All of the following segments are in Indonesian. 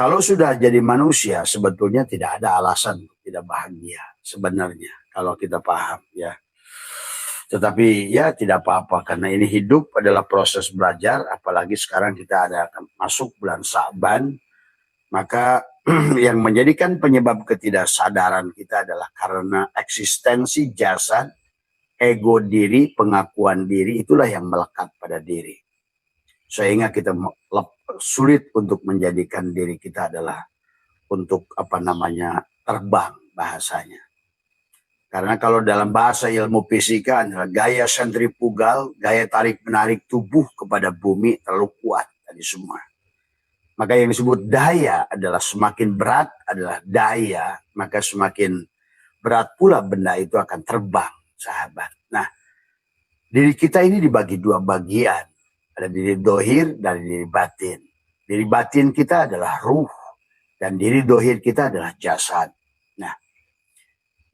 kalau sudah jadi manusia sebetulnya tidak ada alasan tidak bahagia sebenarnya kalau kita paham ya. Tetapi ya tidak apa-apa karena ini hidup adalah proses belajar, apalagi sekarang kita ada masuk bulan Sya'ban, maka yang menjadikan penyebab ketidaksadaran kita adalah karena eksistensi jasad, ego diri, pengakuan diri, itulah yang melekat pada diri. Sehingga kita sulit untuk menjadikan diri kita adalah untuk terbang bahasanya. Karena kalau dalam bahasa ilmu fisika adalah gaya sentrifugal, gaya tarik-menarik tubuh kepada bumi terlalu kuat tadi semua. Maka yang disebut daya adalah semakin berat adalah daya, maka semakin berat pula benda itu akan terbang, sahabat. Nah, diri kita ini dibagi dua bagian. Ada diri dohir dan diri batin. Diri batin kita adalah ruh dan diri dohir kita adalah jasad. Nah,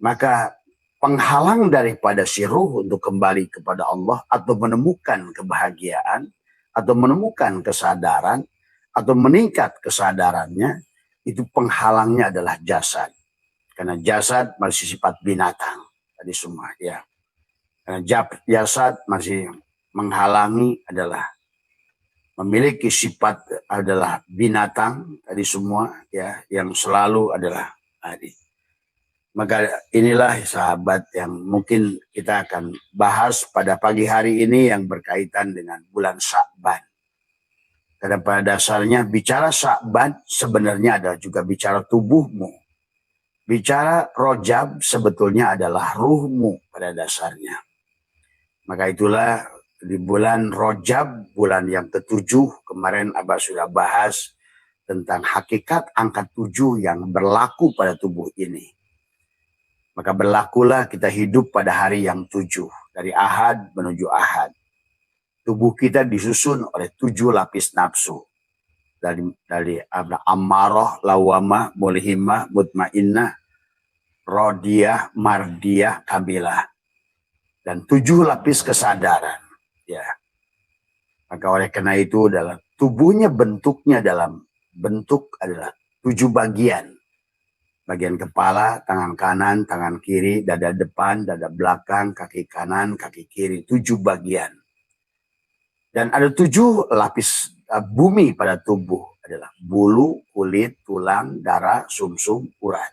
maka penghalang daripada si ruh untuk kembali kepada Allah atau menemukan kebahagiaan atau menemukan kesadaran atau meningkat kesadarannya, itu penghalangnya adalah jasad. Karena jasad masih sifat binatang tadi semua ya. Karena jasad masih menghalangi adalah memiliki sifat adalah binatang tadi semua ya, yang selalu adalah tadi. Maka inilah sahabat yang mungkin kita akan bahas pada pagi hari ini yang berkaitan dengan bulan Sya'ban. Karena pada dasarnya bicara Sya'ban sebenarnya adalah juga bicara tubuhmu. Bicara Rojab sebetulnya adalah ruhmu pada dasarnya. Maka itulah di bulan Rojab, bulan yang ke-7, kemarin Abah sudah bahas tentang hakikat angka 7 yang berlaku pada tubuh ini. Maka berlakulah kita hidup pada hari yang 7. Dari Ahad menuju Ahad. Tubuh kita disusun oleh 7 lapis nafsu. Dari Ammarah, Lawamah, Mulhimah, Mutmainnah, Rodiyah, Mardiyah, Kamilah. Dan 7 lapis kesadaran. Ya. Maka oleh karena itu adalah tubuhnya bentuknya dalam bentuk adalah 7 bagian. Bagian kepala, tangan kanan, tangan kiri, dada depan, dada belakang, kaki kanan, kaki kiri. 7 bagian. Dan ada 7 lapis bumi pada tubuh. Adalah bulu, kulit, tulang, darah, sumsum, urat.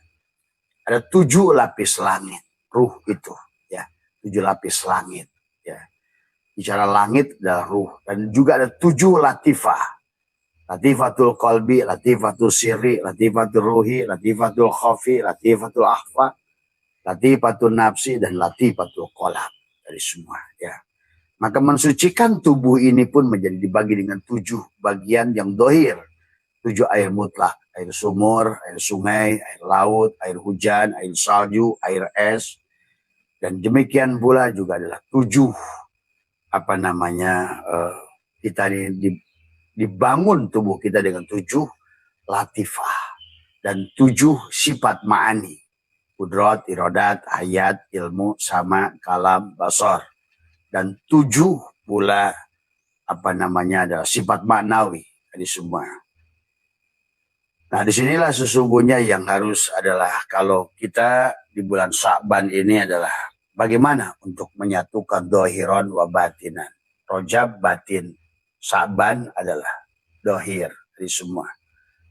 Ada 7 lapis langit. Ruh itu. Ya, 7 lapis langit. Ya. Bicara langit adalah ruh. Dan juga ada 7 latifah. Latifatul qalbi, latifatul sirri, latifatul ruhi, latifatul khafi, latifatul akhfa, latifatul nafsi, dan latifatul qalab. Dari semua ya. Maka mensucikan tubuh ini pun menjadi dibagi dengan 7 bagian yang dohir. 7 air mutlak, air sumur, air sungai, air laut, air hujan, air salju, air es. Dan demikian pula juga adalah 7 kita dibangun tubuh kita dengan 7 latifah dan 7 sifat ma'ani. Kudrat, irodat, hayat, ilmu, sama, kalam, basar. Dan 7 pula adalah sifat maknawi dari semua. Nah, disinilah sesungguhnya yang harus adalah kalau kita di bulan Sya'ban ini adalah bagaimana untuk menyatukan dohiron wa batinan. Rojab batin, Sya'ban adalah dohir dari semua.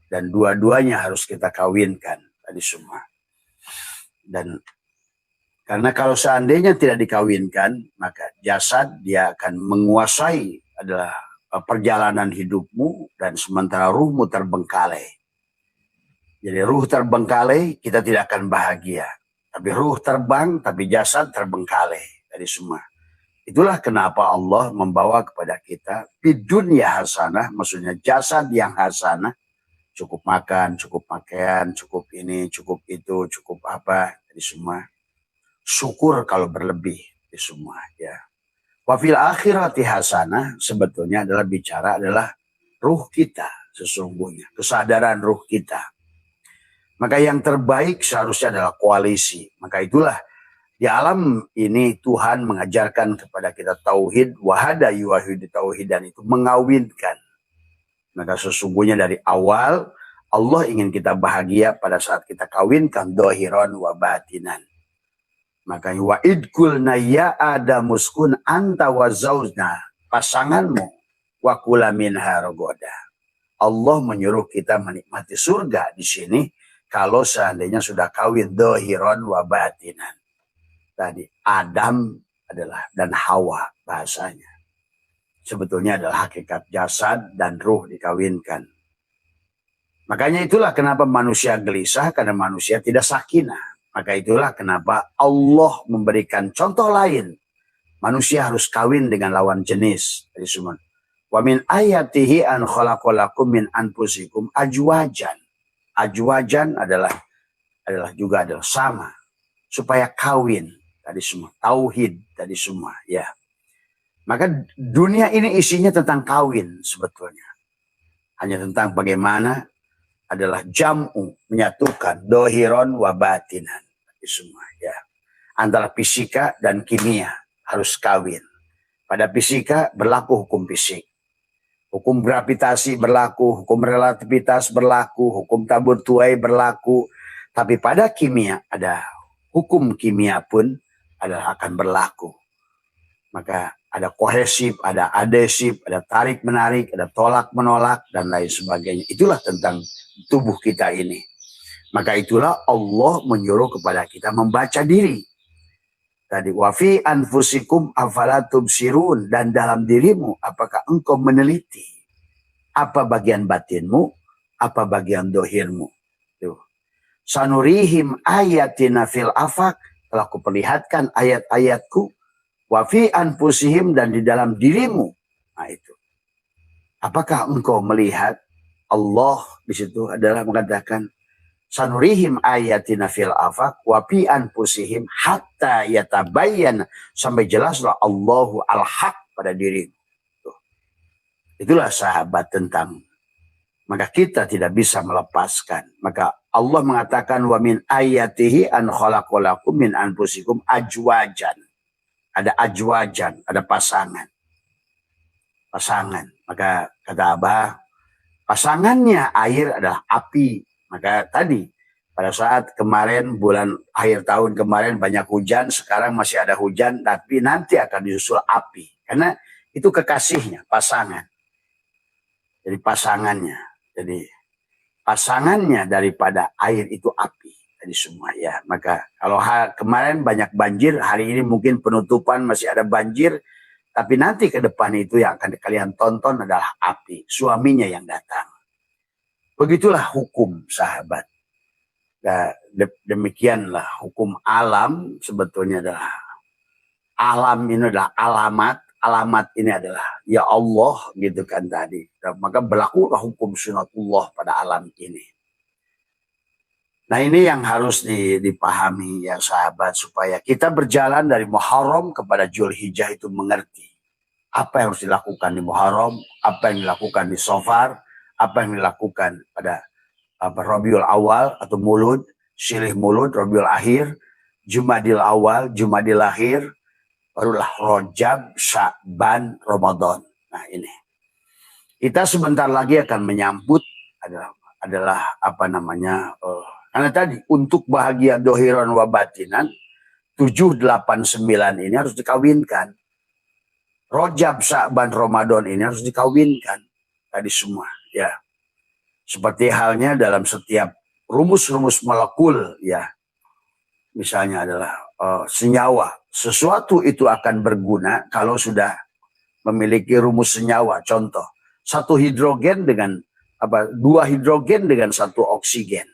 Dan dua-duanya harus kita kawinkan tadi semua. Dan karena kalau seandainya tidak dikawinkan, maka jasad dia akan menguasai adalah perjalanan hidupmu dan sementara ruhmu terbengkalai. Jadi ruh terbengkalai, kita tidak akan bahagia. Tapi ruh terbang, tapi jasad terbengkalai dari semua. Itulah kenapa Allah membawa kepada kita di dunia hasanah, maksudnya jasad yang hasanah, cukup makan, cukup pakaian, cukup ini, cukup itu, cukup apa, jadi semua. Syukur kalau berlebih, di semua ya. Wa fil akhirati hasanah sebetulnya adalah bicara adalah ruh kita sesungguhnya, kesadaran ruh kita. Maka yang terbaik seharusnya adalah koalisi. Maka itulah di alam ini Tuhan mengajarkan kepada kita tauhid, wahada yuwahid tauhidan itu mengawinkan. Maka sesungguhnya dari awal Allah ingin kita bahagia pada saat kita kawinkan dohiron wa batinan. Makanya wa idkulna ya adamuskun anta wa zaujna, pasanganmu wa kula minha rogoda. Allah menyuruh kita menikmati surga di sini kalau seandainya sudah kawin dohiron wa batinan. Tadi Adam adalah dan Hawa bahasanya. Sebetulnya adalah hakikat jasad dan ruh dikawinkan. Makanya itulah kenapa manusia gelisah, karena manusia tidak sakinah. Maka itulah kenapa Allah memberikan contoh lain. Manusia harus kawin dengan lawan jenis. Dari semua. Wa min ayatihi an khalaqalakum min anfusikum ajwajan. Ajwajan adalah juga sama. Supaya kawin tadi semua. Tauhid tadi semua. Ya. Maka dunia ini isinya tentang kawin sebetulnya. Hanya tentang bagaimana adalah jam'u, menyatukan dohiron wa batinan. Semua ya. Antara fisika dan kimia harus kawin. Pada fisika berlaku hukum fisik. Hukum gravitasi berlaku, hukum relativitas berlaku, hukum tabur tuai berlaku. Tapi pada kimia ada hukum kimia pun adalah akan berlaku. Maka ada kohesif, ada adhesif, ada tarik menarik, ada tolak menolak dan lain sebagainya. Itulah tentang tubuh kita ini. Maka itulah Allah menyuruh kepada kita membaca diri. Tadi wafi anfusikum afala tubsirun, dan dalam dirimu apakah engkau meneliti apa bagian batinmu, apa bagian dohirmu. Tuh. Sanurihim ayatina fil afak, telah kuperlihatkan ayat-ayatku, wafi anfusihim, dan di dalam dirimu. Nah itu. Apakah engkau melihat? Allah di situ adalah mengatakan sanurihim ayatina fil afaq wa fi anfusihim hatta yatabayyan, sampai jelaslah Allahu al-haq pada dirimu. Itulah sahabat tentang. Maka kita tidak bisa melepaskan. Maka Allah mengatakan wa min ayatihi an khalaqalakum min anfusikum ajwajan. Ada ajwajan, ada pasangan. Pasangan. Maka kata Abah, pasangannya air adalah api. Maka tadi pada saat kemarin bulan akhir tahun kemarin banyak hujan, sekarang masih ada hujan, tapi nanti akan disusul api. Karena itu kekasihnya, pasangan. Jadi pasangannya. Jadi pasangannya daripada air itu api. Jadi semua ya. Maka kalau kemarin banyak banjir, hari ini mungkin penutupan masih ada banjir. Tapi nanti ke depan itu yang akan kalian tonton adalah api. Suaminya yang datang. Begitulah hukum sahabat. Demikianlah hukum alam sebetulnya adalah. Alam ini adalah alamat. Alamat ini adalah ya Allah gitu kan tadi. Maka berlakulah hukum sunatullah pada alam ini. Nah ini yang harus dipahami ya sahabat, supaya kita berjalan dari Muharram kepada Dzulhijjah itu mengerti apa yang harus dilakukan di Muharram, apa yang dilakukan di Safar, apa yang dilakukan pada Rabiul Awal atau Mulud, Silih Mulud, Rabiul Akhir, Jumadil Awal, Jumadil Akhir, barulah Rajab, Sya'ban, Ramadan. Nah ini kita sebentar lagi akan menyambut adalah apa namanya. Karena tadi untuk bahagia dohiron wa batinan 7, 8, 9 ini harus dikawinkan. Rajab, Sya'ban, Ramadan ini harus dikawinkan. Tadi semua ya. Seperti halnya dalam setiap rumus-rumus molekul ya. Misalnya adalah senyawa. Sesuatu itu akan berguna kalau sudah memiliki rumus senyawa. Contoh, 1 hidrogen dengan 2 hidrogen dengan 1 oksigen.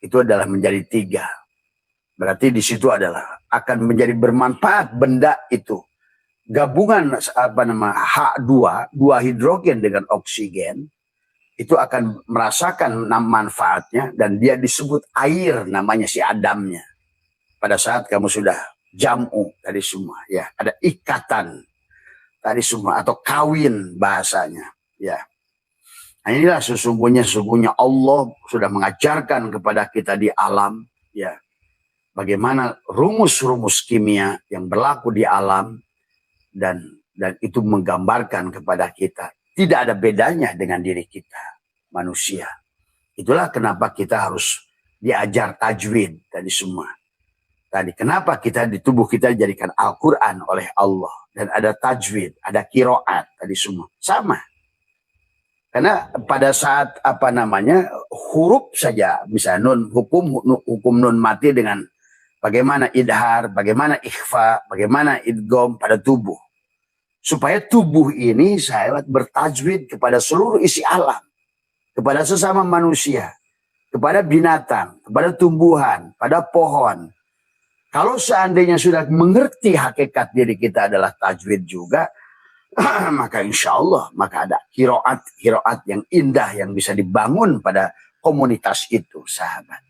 Itu adalah menjadi 3. Berarti di situ adalah akan menjadi bermanfaat benda itu. Gabungan H2, 2 hidrogen dengan oksigen, itu akan merasakan manfaatnya dan dia disebut air, namanya si Adamnya. Pada saat kamu sudah jam'u tadi semua ya, ada ikatan tadi semua atau kawin bahasanya ya. Nah inilah sesungguhnya Allah sudah mengajarkan kepada kita di alam ya, bagaimana rumus-rumus kimia yang berlaku di alam dan itu menggambarkan kepada kita tidak ada bedanya dengan diri kita manusia. Itulah kenapa kita harus diajar tajwid tadi semua. Tadi kenapa kita di tubuh kita dijadikan Al-Quran oleh Allah dan ada tajwid, ada kiroat tadi semua sama. Karena pada saat huruf saja, misalnya hukum nun mati dengan bagaimana idhar, bagaimana ikhfa, bagaimana idgham pada tubuh. Supaya tubuh ini sahabat bertajwid kepada seluruh isi alam, kepada sesama manusia, kepada binatang, kepada tumbuhan, pada pohon. Kalau seandainya sudah mengerti hakikat diri kita adalah tajwid juga, maka insya Allah maka ada kiroat yang indah yang bisa dibangun pada komunitas itu, sahabat.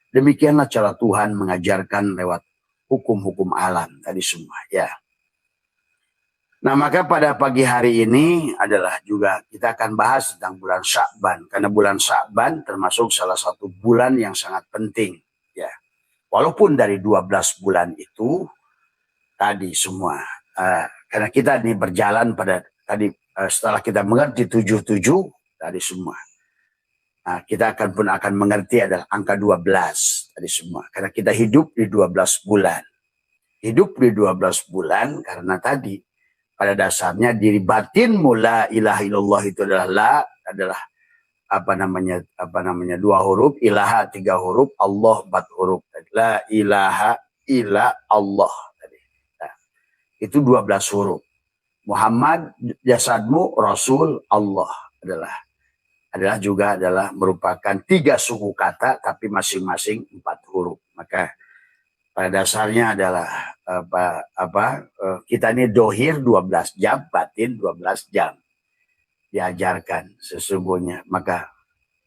Demikianlah cara Tuhan mengajarkan lewat hukum-hukum alam tadi semua, ya. Nah, maka pada pagi hari ini adalah juga kita akan bahas tentang bulan Sya'ban, karena bulan Sya'ban termasuk salah satu bulan yang sangat penting, ya. Walaupun dari 12 bulan itu tadi semua, karena kita ini berjalan pada tadi setelah kita mengerti 77 tadi semua, kita akan mengerti adalah angka 12 tadi semua. Karena kita hidup di 12 bulan. Hidup di 12 bulan karena tadi pada dasarnya diri batinmu la ilaha illallah itu adalah dua huruf, ilaha 3 huruf, Allah 4 huruf. La ilaha illa Allah tadi. Nah, itu 12 huruf. Muhammad jasadmu, Rasul, Allah adalah merupakan 3 suku kata tapi masing-masing 4 huruf. Maka pada dasarnya adalah kita ini dohir 12 jam, batin 12 jam diajarkan sesungguhnya. Maka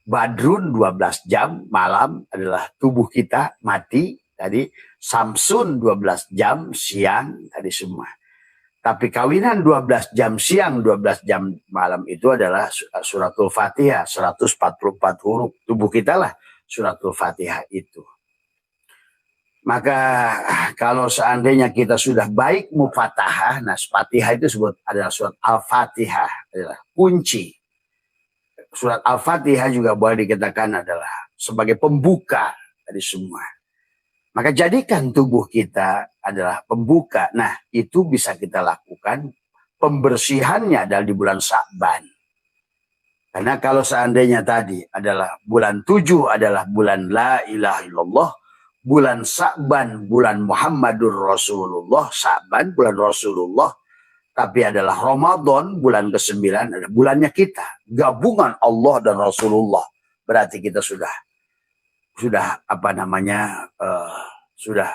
badrun 12 jam malam adalah tubuh kita mati tadi, samsun 12 jam siang tadi semua. Tapi kawinan 12 jam siang 12 jam malam itu adalah suratul Fatihah 144 huruf tubuh kita lah suratul Fatihah itu. Maka kalau seandainya kita sudah baik mufatahah, nah Fatihah itu adalah surat Al-Fatihah, adalah kunci. Surat Al-Fatihah juga boleh dikatakan adalah sebagai pembuka dari semua. Maka jadikan tubuh kita adalah pembuka. Nah, itu bisa kita lakukan pembersihannya adalah di bulan Sya'ban. Karena kalau seandainya tadi adalah bulan 7 adalah bulan la ilaha illallah, bulan Sya'ban bulan Muhammadur Rasulullah, Sya'ban bulan Rasulullah, tapi adalah Ramadan bulan ke-9 adalah bulannya kita, gabungan Allah dan Rasulullah. Berarti kita sudah sudah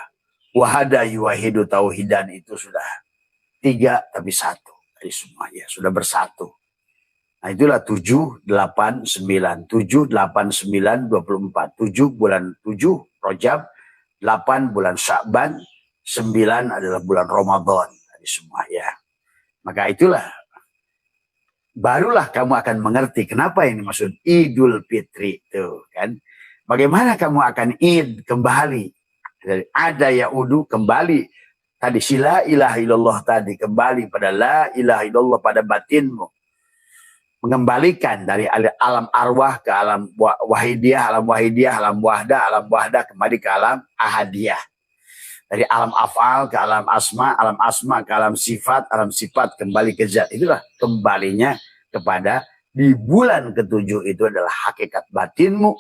wahada yuwahidu tauhidan, itu sudah 3 tapi 1 dari semua, ya sudah bersatu. Nah, itulah 7, 8, 9. 7, 8, 9, 24. 7 bulan 7 Rajab, 8 bulan Sya'ban, 9 adalah bulan Ramadan dari semua, ya. Maka itulah barulah kamu akan mengerti kenapa ini maksud Idul Fitri itu, kan. Bagaimana kamu akan id kembali dari ada yaudu kembali tadi si la ilaha illallah tadi kembali pada la ilaha illallah pada batinmu, mengembalikan dari alam arwah ke alam wahidiyah, alam wahdah kembali ke alam ahadiyah, dari alam afal ke alam asma ke alam sifat kembali ke zat. Itulah kembalinya kepada di bulan ke-7 itu adalah hakikat batinmu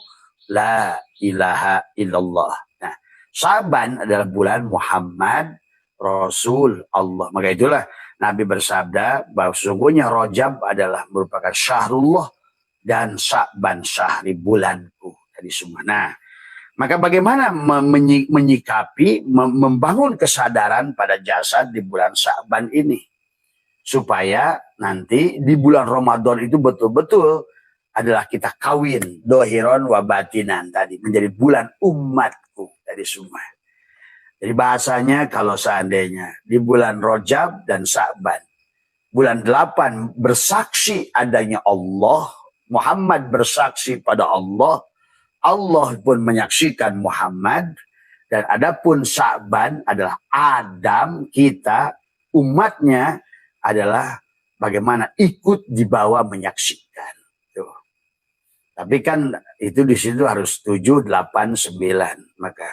la ilaha illallah. Nah, Sya'ban adalah bulan Muhammad Rasul Allah. Maka itulah Nabi bersabda bahwa sesungguhnya Rajab adalah merupakan syahrullah dan Sya'ban syahri bulanku tadi semua. Nah, maka bagaimana menyikapi, membangun kesadaran pada jasad di bulan Sya'ban ini supaya nanti di bulan Ramadan itu betul-betul adalah kita kawin dohiron wa batinan tadi, menjadi bulan umatku tadi semua. Jadi bahasanya kalau seandainya di bulan Rajab dan Sya'ban, bulan 8 bersaksi adanya Allah, Muhammad bersaksi pada Allah, Allah pun menyaksikan Muhammad, dan adapun Sya'ban adalah Adam, kita umatnya adalah bagaimana ikut dibawa menyaksikan. Tapi kan itu di situ harus 7, 8, 9. Maka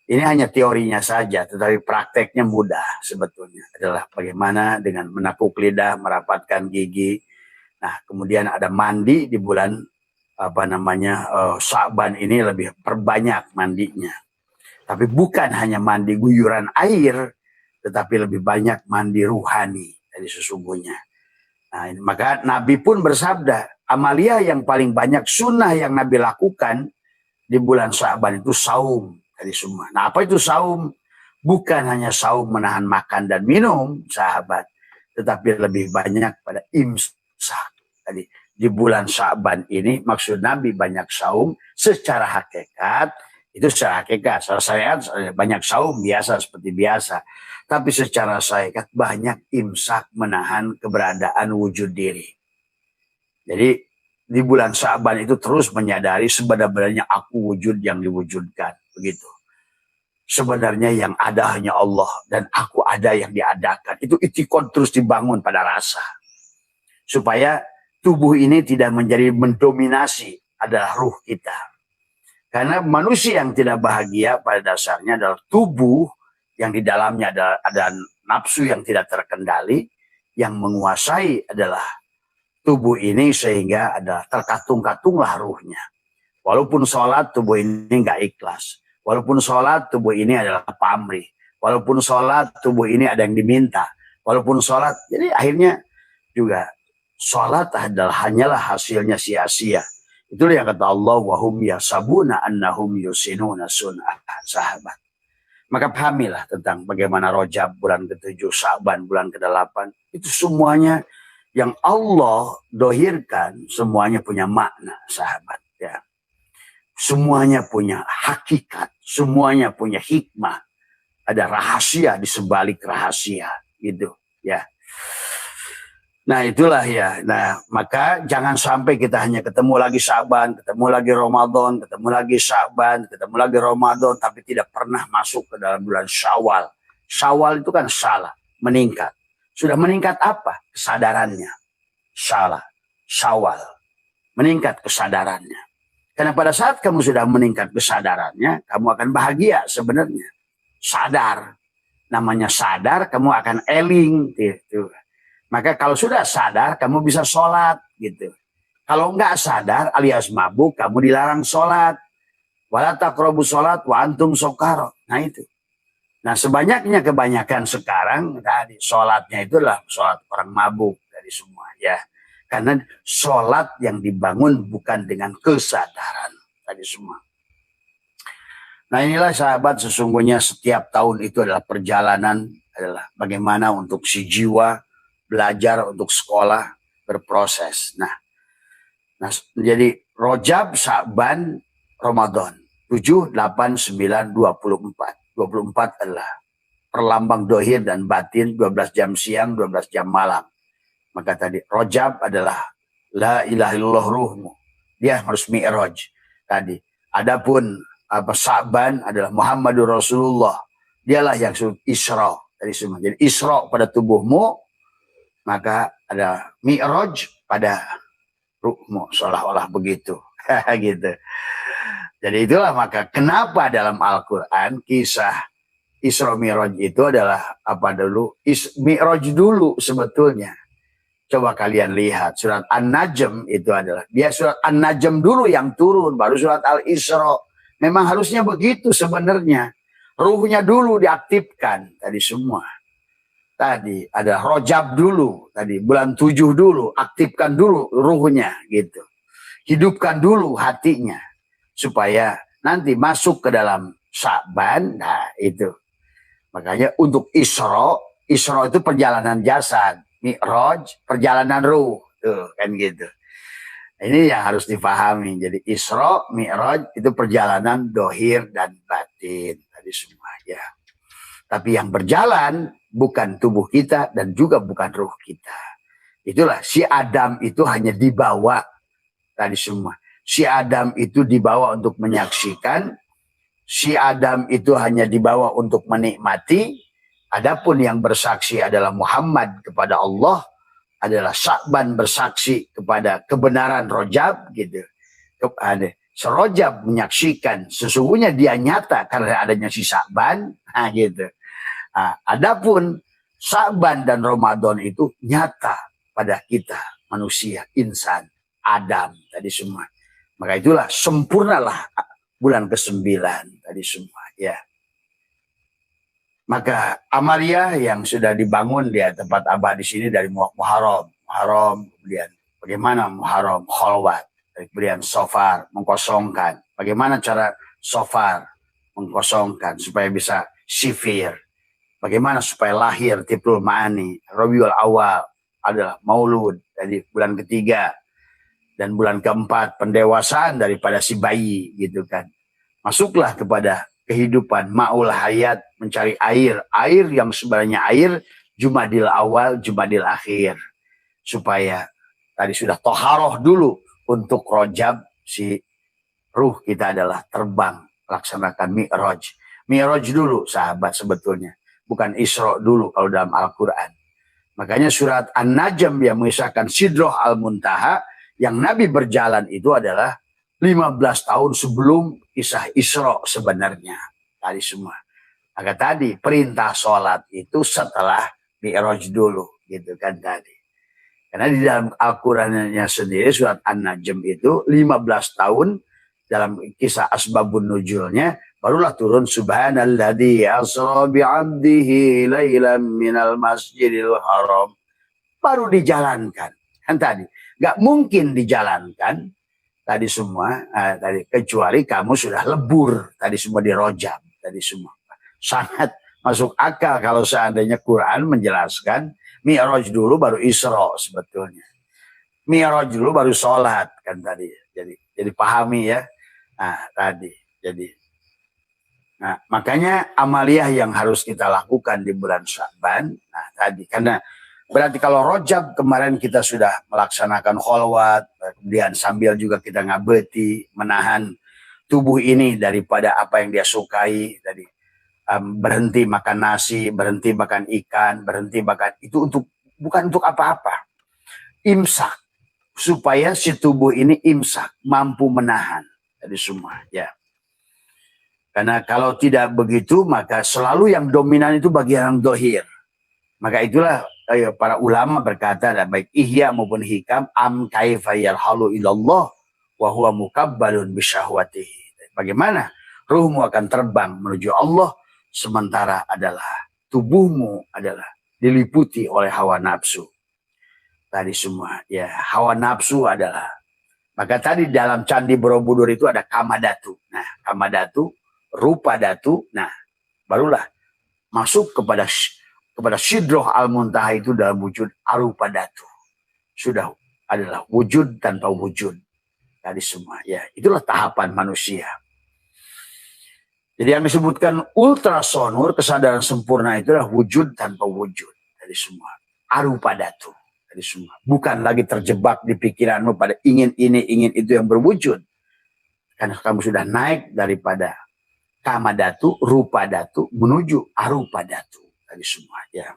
ini hanya teorinya saja, tetapi prakteknya mudah sebetulnya. Adalah bagaimana dengan menekuk lidah, merapatkan gigi. Nah, kemudian ada mandi di bulan Sya'ban ini, lebih perbanyak mandinya. Tapi bukan hanya mandi guyuran air, tetapi lebih banyak mandi ruhani dari sesungguhnya. Nah, maka Nabi pun bersabda, amalia yang paling banyak sunnah yang Nabi lakukan di bulan Sya'ban itu saum dari semua. Nah, apa itu saum? Bukan hanya saum menahan makan dan minum, sahabat, tetapi lebih banyak pada imsak. Tadi di bulan Sya'ban ini maksud Nabi banyak saum secara hakikat, itu secara hakikat. Secara syariat banyak saum biasa seperti biasa. Tapi secara hakikat banyak imsak, menahan keberadaan wujud diri. Jadi di bulan Sya'ban itu terus menyadari sebenarnya aku wujud yang diwujudkan, begitu. Sebenarnya yang ada hanya Allah dan aku ada yang diadakan. Itu itikad terus dibangun pada rasa. Supaya tubuh ini tidak menjadi mendominasi, adalah ruh kita. Karena manusia yang tidak bahagia pada dasarnya adalah tubuh yang di dalamnya ada nafsu yang tidak terkendali, yang menguasai adalah tubuh ini sehingga ada terkatung-katunglah ruhnya. Walaupun sholat tubuh ini nggak ikhlas. Walaupun sholat tubuh ini adalah pamrih. Walaupun sholat tubuh ini ada yang diminta. Walaupun sholat, jadi akhirnya juga sholat adalah hanyalah hasilnya sia-sia. Itulah yang kata Allah, wahum yasabuna annahum yusinuna sun'ah, sahabat. Maka pahamilah tentang bagaimana Rajab bulan ke-7, Sya'ban bulan ke-8. Itu semuanya yang Allah dohirkan, semuanya punya makna, sahabat. Ya. Semuanya punya hakikat, semuanya punya hikmah. Ada rahasia di sebalik rahasia, gitu ya. Nah, itulah ya. Nah, maka jangan sampai kita hanya ketemu lagi Sya'ban, ketemu lagi Ramadan, ketemu lagi Sya'ban, ketemu lagi Ramadan, tapi tidak pernah masuk ke dalam bulan Syawal. Syawal itu kan salah, meningkat. Sudah meningkat apa? Kesadarannya. Salah, Syawal. Meningkat kesadarannya. Karena pada saat kamu sudah meningkat kesadarannya, kamu akan bahagia sebenarnya. Sadar. Namanya sadar, kamu akan eling. Gitu. Maka kalau sudah sadar, kamu bisa sholat. Gitu. Kalau enggak sadar alias mabuk, kamu dilarang sholat. Wala taqrabu sholat wa antum sukara. Nah itu. Nah sebanyaknya kebanyakan sekarang, tadi sholatnya itulah sholat orang mabuk dari semua. Ya. Karena sholat yang dibangun bukan dengan kesadaran tadi semua. Nah inilah sahabat, sesungguhnya setiap tahun itu adalah perjalanan, adalah bagaimana untuk si jiwa belajar untuk sekolah berproses. Nah jadi Rajab, Sya'ban, Ramadan 7, 8, 9, 24. 24 adalah perlambang dohir dan batin, 12 jam siang, 12 jam malam. Maka tadi Rajab adalah la ilaha illallah ruhmu. Dia harus mi'raj tadi. Adapun Sya'ban adalah Muhammadur Rasulullah. Dialah yang Isra dari semua. Jadi Isra pada tubuhmu, maka ada mi'raj pada ruhmu, seolah-olah begitu. Gitu. Jadi itulah maka kenapa dalam Al-Qur'an kisah Isra Mi'raj itu adalah apa dulu? Mi'raj dulu sebetulnya. Coba kalian lihat surat An-Najm itu adalah dia surat An-Najm dulu yang turun, baru surat Al-Isra. Memang harusnya begitu sebenarnya. Ruhnya dulu diaktifkan tadi semua. Tadi ada Rajab dulu, tadi bulan 7 dulu, aktifkan dulu ruhnya gitu. Hidupkan dulu hatinya supaya nanti masuk ke dalam Sya'ban. Nah, itu. Makanya untuk Isra itu perjalanan jasad. Mi'raj, perjalanan ruh. Tuh, kan gitu. Ini yang harus dipahami. Jadi Isra, Mi'raj itu perjalanan dohir dan batin. Tadi semua ya. Tapi yang berjalan bukan tubuh kita dan juga bukan ruh kita. Itulah si Adam itu hanya dibawa tadi semua. Si Adam itu dibawa untuk menyaksikan. Si Adam itu hanya dibawa untuk menikmati. Adapun yang bersaksi adalah Muhammad kepada Allah, adalah Sya'ban bersaksi kepada kebenaran Rajab gitu. Serojab menyaksikan sesungguhnya dia nyata karena adanya si Sa'ban. Nah, gitu. Nah, adapun Sa'ban dan Ramadan itu nyata pada kita manusia, insan, Adam tadi semua. Maka itulah sempurnalah bulan ke-9 tadi semua ya. Maka amalia yang sudah dibangun di tempat Abah di sini dari Muharram, kemudian bagaimana Muharram kholwat, kemudian sofar mengkosongkan. Bagaimana cara sofar mengkosongkan supaya bisa sifir. Bagaimana supaya lahir Tiplul Ma'ani, Rabiul Awal adalah Maulud dari bulan ketiga dan bulan keempat pendewasaan daripada si bayi gitu kan. Masuklah kepada kehidupan Ma'ul Hayat, mencari air yang sebenarnya air Jumadil Awal, Jumadil Akhir. Supaya tadi sudah toharoh dulu untuk Rojab si ruh kita adalah terbang laksanakan Mi'raj. Mi'raj dulu sahabat sebetulnya. Bukan Isra dulu kalau dalam Al-Quran. Makanya surat An-Najm yang mengisahkan Sidroh Al-Muntaha yang Nabi berjalan itu adalah 15 tahun sebelum kisah Isra sebenarnya. Tadi semua. Maka tadi perintah sholat itu setelah Mi'raj dulu. Gitu kan tadi. Karena di dalam Al-Qurannya sendiri surat An-Najm itu 15 tahun dalam kisah Asbabun Nuzulnya barulah turun subhanalladzi asra bi'abdihi lailan minal masjidil haram. Baru dijalankan. Kan tadi. Gak mungkin dijalankan tadi semua. Tadi kecuali kamu sudah lebur. Tadi semua di Rojab. Tadi semua. Sangat masuk akal kalau seandainya Quran menjelaskan Mi'raj dulu baru Isra sebetulnya. Mi'raj dulu baru sholat. Kan tadi. Jadi pahami ya. Nah tadi. Nah, makanya amaliyah yang harus kita lakukan di bulan Sya'ban. Nah, tadi karena berarti kalau Rojab kemarin kita sudah melaksanakan kholwat, kemudian sambil juga kita ngabeti, menahan tubuh ini daripada apa yang dia sukai, tadi berhenti makan nasi, berhenti makan ikan, berhenti makan itu bukan untuk apa-apa. Imsak supaya si tubuh ini imsak, mampu menahan tadi semua, ya. Karena kalau tidak begitu, maka selalu yang dominan itu bagian yang dohir. Maka itulah para ulama berkata, baik ihya maupun hikam, am kaifa yarhalu ilallah wa huwa mukabbalun bisyahwatihi. Bagaimana ruhmu akan terbang menuju Allah, sementara adalah tubuhmu adalah diliputi oleh hawa nafsu. Tadi semua, ya hawa nafsu adalah. Maka tadi dalam Candi Borobudur itu ada Kamadatu. Nah, Kamadatu, rupa datu, nah barulah masuk kepada Sidroh Al-Muntaha itu dalam wujud arupa datu. Sudah adalah wujud tanpa wujud. Tadi semua, ya itulah tahapan manusia. Jadi yang disebutkan ultrasonur, kesadaran sempurna itulah wujud tanpa wujud. Tadi semua, arupa datu. Tadi semua, bukan lagi terjebak di pikiranmu pada ingin ini, ingin itu yang berwujud. Karena kamu sudah naik daripada Kamadatu, rupa datu menuju arupa datu tadi semua ya.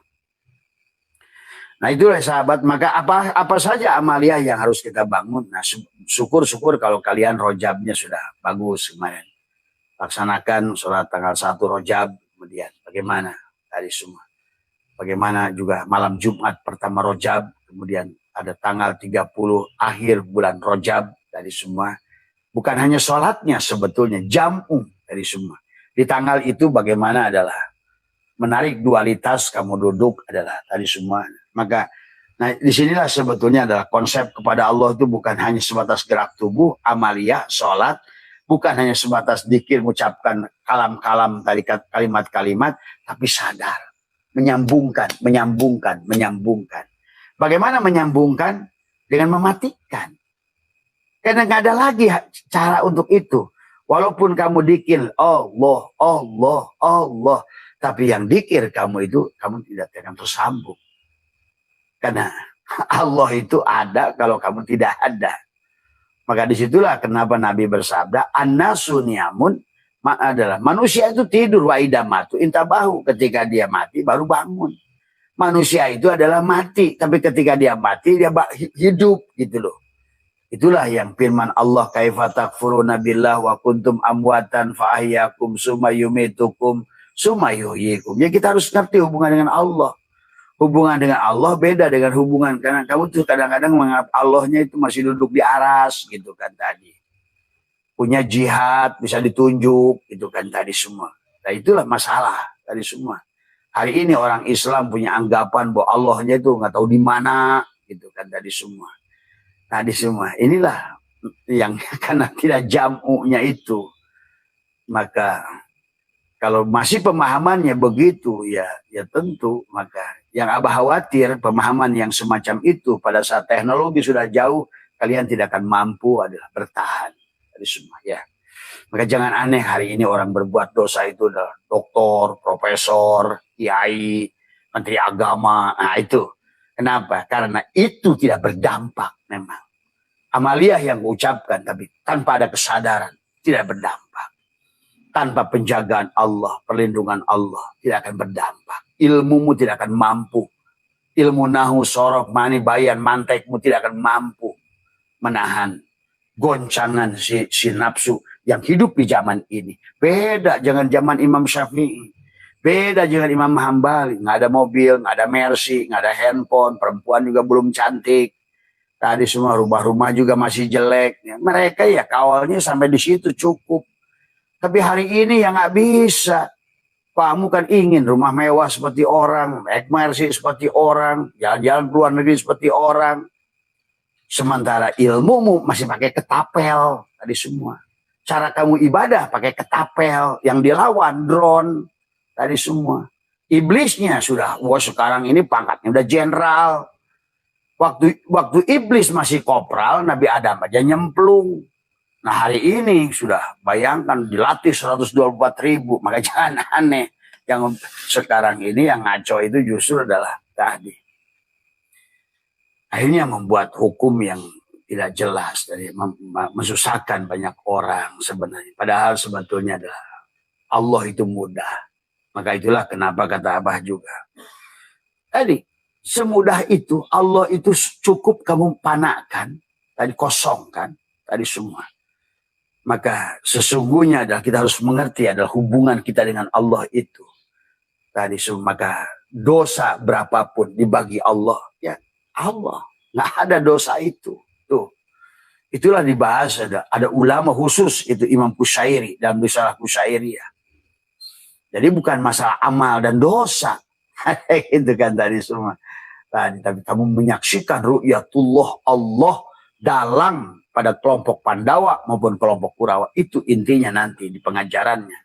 Nah itulah sahabat, maka apa saja amalia yang harus kita bangun. Nah syukur-syukur kalau kalian Rojabnya sudah bagus kemarin. Laksanakan sholat tanggal 1 Rojab, kemudian bagaimana tadi semua. Bagaimana juga malam Jumat pertama Rojab, kemudian ada tanggal 30 akhir bulan Rojab tadi semua. Bukan hanya sholatnya sebetulnya, jamu dari semua. Di tanggal itu bagaimana adalah menarik dualitas kamu duduk adalah tadi semua. Maka nah disinilah sebetulnya adalah konsep kepada Allah itu bukan hanya sebatas gerak tubuh, amaliyah, sholat. Bukan hanya sebatas dikir, mengucapkan kalam-kalam tadi kalimat-kalimat. Tapi sadar, menyambungkan. Bagaimana menyambungkan? Dengan mematikan. Karena nggak ada lagi cara untuk itu. Walaupun kamu dikir Allah, tapi yang dikir kamu itu kamu tidak akan tersambung. Karena Allah itu ada kalau kamu tidak ada. Maka disitulah kenapa Nabi bersabda, an-nasu niyamun adalah manusia itu tidur wa idamatu intabahu, ketika dia mati baru bangun. Manusia itu adalah mati, tapi ketika dia mati dia hidup gitu loh. Itulah yang firman Allah, kaifa takfuruna billah wa kuntum amwatan fa ahyakum summa yumitukum summa yuhyikum. Ya kita harus ngerti hubungan dengan Allah. Hubungan dengan Allah beda dengan hubungan, karena kamu tuh kadang-kadang menganggap Allahnya itu masih duduk di aras gitu kan tadi. Punya jihad bisa ditunjuk gitu kan tadi semua. Nah itulah masalah tadi semua. Hari ini orang Islam punya anggapan bahwa Allahnya itu nggak tahu di mana gitu kan tadi semua. Tadi semua inilah yang karena tidak jamunya itu, maka kalau masih pemahamannya begitu ya tentu, maka yang Abah khawatir pemahaman yang semacam itu pada saat teknologi sudah jauh, kalian tidak akan mampu adalah bertahan dari semua ya. Maka jangan aneh hari ini orang berbuat dosa itu adalah doktor, profesor, kiai, menteri agama. Nah itu kenapa? Karena itu tidak berdampak memang. Amaliyah yang ucapkan tapi tanpa ada kesadaran tidak berdampak. Tanpa penjagaan Allah, perlindungan Allah tidak akan berdampak. Ilmumu tidak akan mampu. Ilmu nahu, sorof, mani, bayan, mantekmu tidak akan mampu menahan goncangan si nafsu yang hidup di zaman ini. Beda jangan zaman Imam Syafi'i. Beda jangan Imam Hambali. Nggak ada mobil, nggak ada Mercy, nggak ada handphone. Perempuan juga belum cantik. Tadi semua rumah-rumah juga masih jelek. Mereka ya kawalnya sampai di situ cukup. Tapi hari ini ya nggak bisa. Kamu kan ingin rumah mewah seperti orang, naik Mercy seperti orang, jalan-jalan ke luar negeri seperti orang. Sementara ilmumu masih pakai ketapel tadi semua. Cara kamu ibadah pakai ketapel, yang dilawan drone tadi semua. Iblisnya sudah, wah sekarang ini pangkatnya udah jenderal. Waktu iblis masih kopral, Nabi Adam aja nyemplung. Nah hari ini sudah bayangkan dilatih 124.000, maka jangan aneh. Yang sekarang ini yang ngaco itu justru adalah tadi. Akhirnya membuat hukum yang tidak jelas, dari mesusahkan banyak orang sebenarnya. Padahal sebetulnya adalah Allah itu mudah. Maka itulah kenapa kata Abah juga. Tadi semudah itu, Allah itu cukup kamu panakkan, tadi kosongkan, tadi semua. Maka sesungguhnya adalah kita harus mengerti adalah hubungan kita dengan Allah itu. Tadi semua, maka dosa berapapun dibagi Allah, ya Allah. Nggak ada dosa itu. Tuh. Itulah dibahas, ada ulama khusus, itu Imam Qushairi, dalam risalah Qushairiyah. Jadi bukan masalah amal dan dosa. Itu kan tadi semua. Tadi, tapi kamu menyaksikan ru'yatullah Allah dalam pada kelompok Pandawa maupun kelompok Kurawa. Itu intinya nanti di pengajarannya.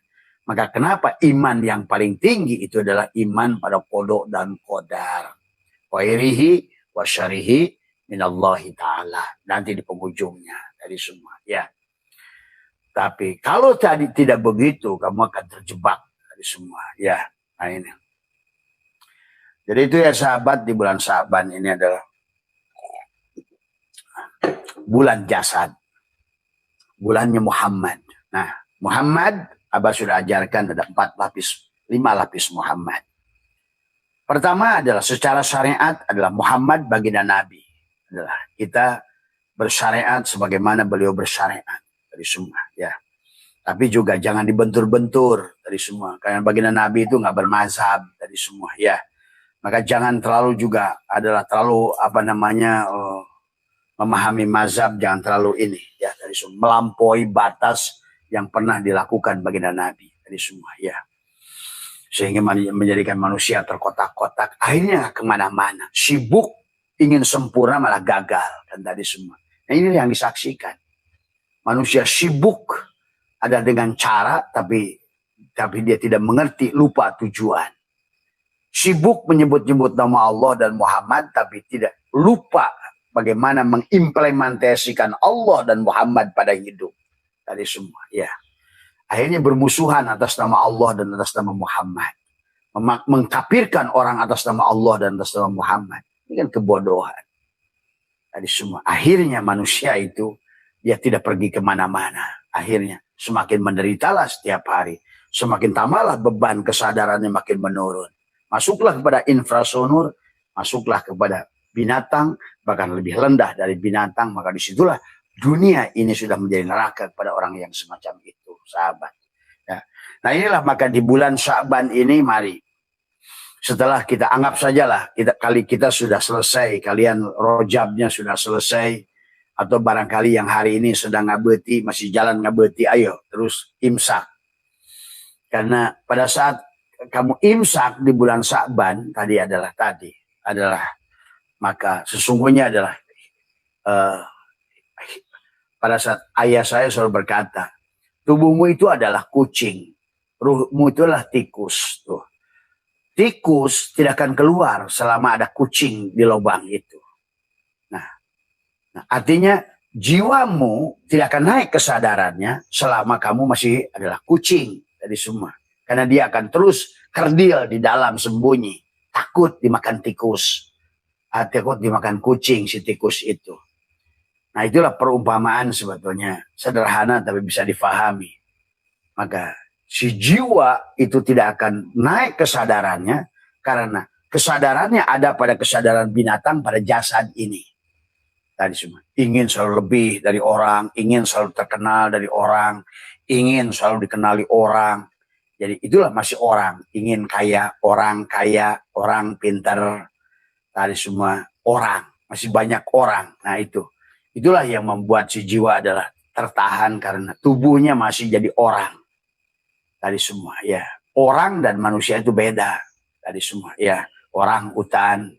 Maka kenapa iman yang paling tinggi itu adalah iman pada qada dan qadar. Wairihi wa syarihi minallahi ta'ala. Nanti di penghujungnya dari semua. Ya. Tapi kalau tadi tidak begitu, kamu akan terjebak dari semua. Ya. Nah ini. Jadi itu ya sahabat, di bulan Syaban ini adalah bulan jasad. Bulannya Muhammad. Nah, Muhammad, Abah sudah ajarkan ada 4 lapis, 5 lapis Muhammad. Pertama adalah secara syariat adalah Muhammad baginda Nabi. Adalah kita bersyariat sebagaimana beliau bersyariat dari semua. Ya. Tapi juga jangan dibentur-bentur dari semua. Karena baginda Nabi itu nggak bermazhab dari semua. Ya. Maka jangan terlalu juga adalah terlalu memahami mazhab, jangan terlalu ini ya dari semua melampaui batas yang pernah dilakukan baginda Nabi dari semua ya, sehingga menjadikan manusia terkotak-kotak, akhirnya kemana-mana sibuk ingin sempurna malah gagal dan tadi semua. Nah ini yang disaksikan, manusia sibuk ada dengan cara tapi dia tidak mengerti, lupa tujuan. Sibuk menyebut-nyebut nama Allah dan Muhammad tapi tidak, lupa bagaimana mengimplementasikan Allah dan Muhammad pada hidup. Tadi semua ya. Akhirnya bermusuhan atas nama Allah dan atas nama Muhammad. Mengkafirkan orang atas nama Allah dan atas nama Muhammad. Ini kan kebodohan. Tadi semua. Akhirnya manusia itu dia tidak pergi kemana-mana. Akhirnya semakin menderitalah setiap hari. Semakin tambahlah beban kesadarannya makin menurun. Masuklah kepada infrastruktur, masuklah kepada binatang, bahkan lebih rendah dari binatang, maka disitulah dunia ini sudah menjadi neraka kepada orang yang semacam itu, sahabat. Ya. Nah inilah maka di bulan Sya'ban ini mari, setelah kita anggap sajalah kita sudah selesai, kalian rojabnya sudah selesai, atau barangkali yang hari ini sedang ngabeti, masih jalan ngabeti, ayo terus imsak. Karena pada saat kamu imsak di bulan Sya'ban adalah maka sesungguhnya adalah pada saat ayah saya selalu berkata, tubuhmu itu adalah kucing, ruhmu itu adalah tikus. Tuh. Tikus tidak akan keluar selama ada kucing di lubang itu. Nah, artinya jiwamu tidak akan naik kesadarannya selama kamu masih adalah kucing dari semua. Karena dia akan terus kerdil di dalam sembunyi, takut dimakan tikus, takut dimakan kucing si tikus itu. Nah itulah perumpamaan sebetulnya, sederhana tapi bisa difahami. Maka si jiwa itu tidak akan naik kesadarannya karena kesadarannya ada pada kesadaran binatang pada jasad ini. Tadi semua ingin selalu lebih dari orang, ingin selalu terkenal dari orang, ingin selalu dikenali orang. Jadi itulah masih orang, ingin kaya, orang pintar, tadi semua orang, masih banyak orang. Nah itulah yang membuat si jiwa adalah tertahan karena tubuhnya masih jadi orang. Tadi semua ya, orang dan manusia itu beda. Tadi semua ya, orang utan,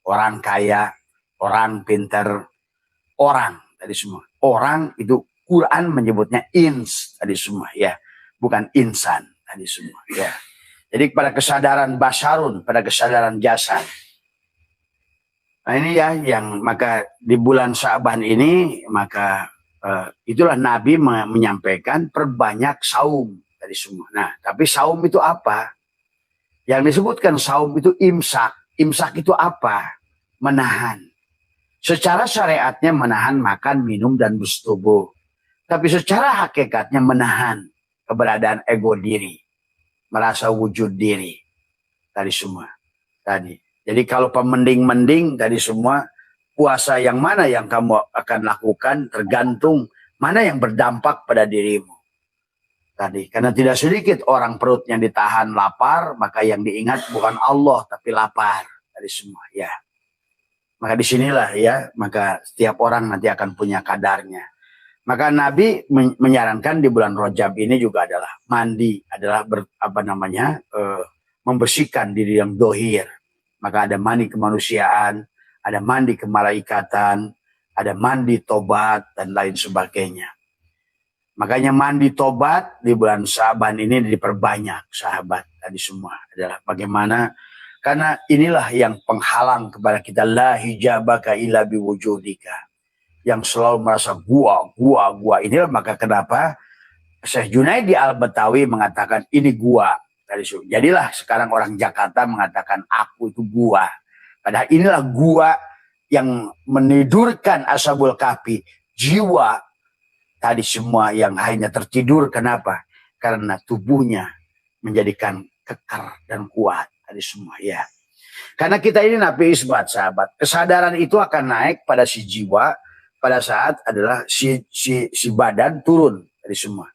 orang kaya, orang pintar, orang tadi semua. Orang itu Quran menyebutnya ins tadi semua ya, bukan insan tadi semua ya. Jadi pada kesadaran basarun, pada kesadaran jasad. Nah ini ya yang maka di bulan Sya'ban ini maka itulah Nabi menyampaikan perbanyak saum tadi semua. Nah tapi saum itu apa? Yang disebutkan saum itu imsak. Imsak itu apa? Menahan. Secara syariatnya menahan makan, minum, dan bersetubuh. Tapi secara hakikatnya menahan keberadaan ego diri. Merasa wujud diri. Tadi semua. Tadi. Jadi kalau pemending-mending tadi semua, puasa yang mana yang kamu akan lakukan tergantung mana yang berdampak pada dirimu. Tadi, karena tidak sedikit orang perutnya ditahan lapar, maka yang diingat bukan Allah tapi lapar. Tadi semua ya. Maka disinilah ya, maka setiap orang nanti akan punya kadarnya. Maka Nabi menyarankan di bulan Rajab ini juga adalah mandi, adalah membersihkan diri yang dohir. Maka ada mandi kemanusiaan, ada mandi kemalaikatan, ada mandi tobat, dan lain sebagainya. Makanya mandi tobat di bulan Sya'ban ini diperbanyak, sahabat. Tadi semua adalah bagaimana, karena inilah yang penghalang kepada kita, la hijabaka illa biwujudika. Yang selalu merasa gua. Inilah maka kenapa Syekh Junaidi Al-Batawi mengatakan ini gua. Jadilah sekarang orang Jakarta mengatakan aku itu gua. Padahal inilah gua yang menidurkan Ashabul Kahfi, jiwa tadi semua yang hanya tertidur. Kenapa? Karena tubuhnya menjadikan kekar dan kuat tadi semua ya. Karena kita ini nabi isbat, sahabat. Kesadaran itu akan naik pada si jiwa pada saat adalah si badan turun tadi semua.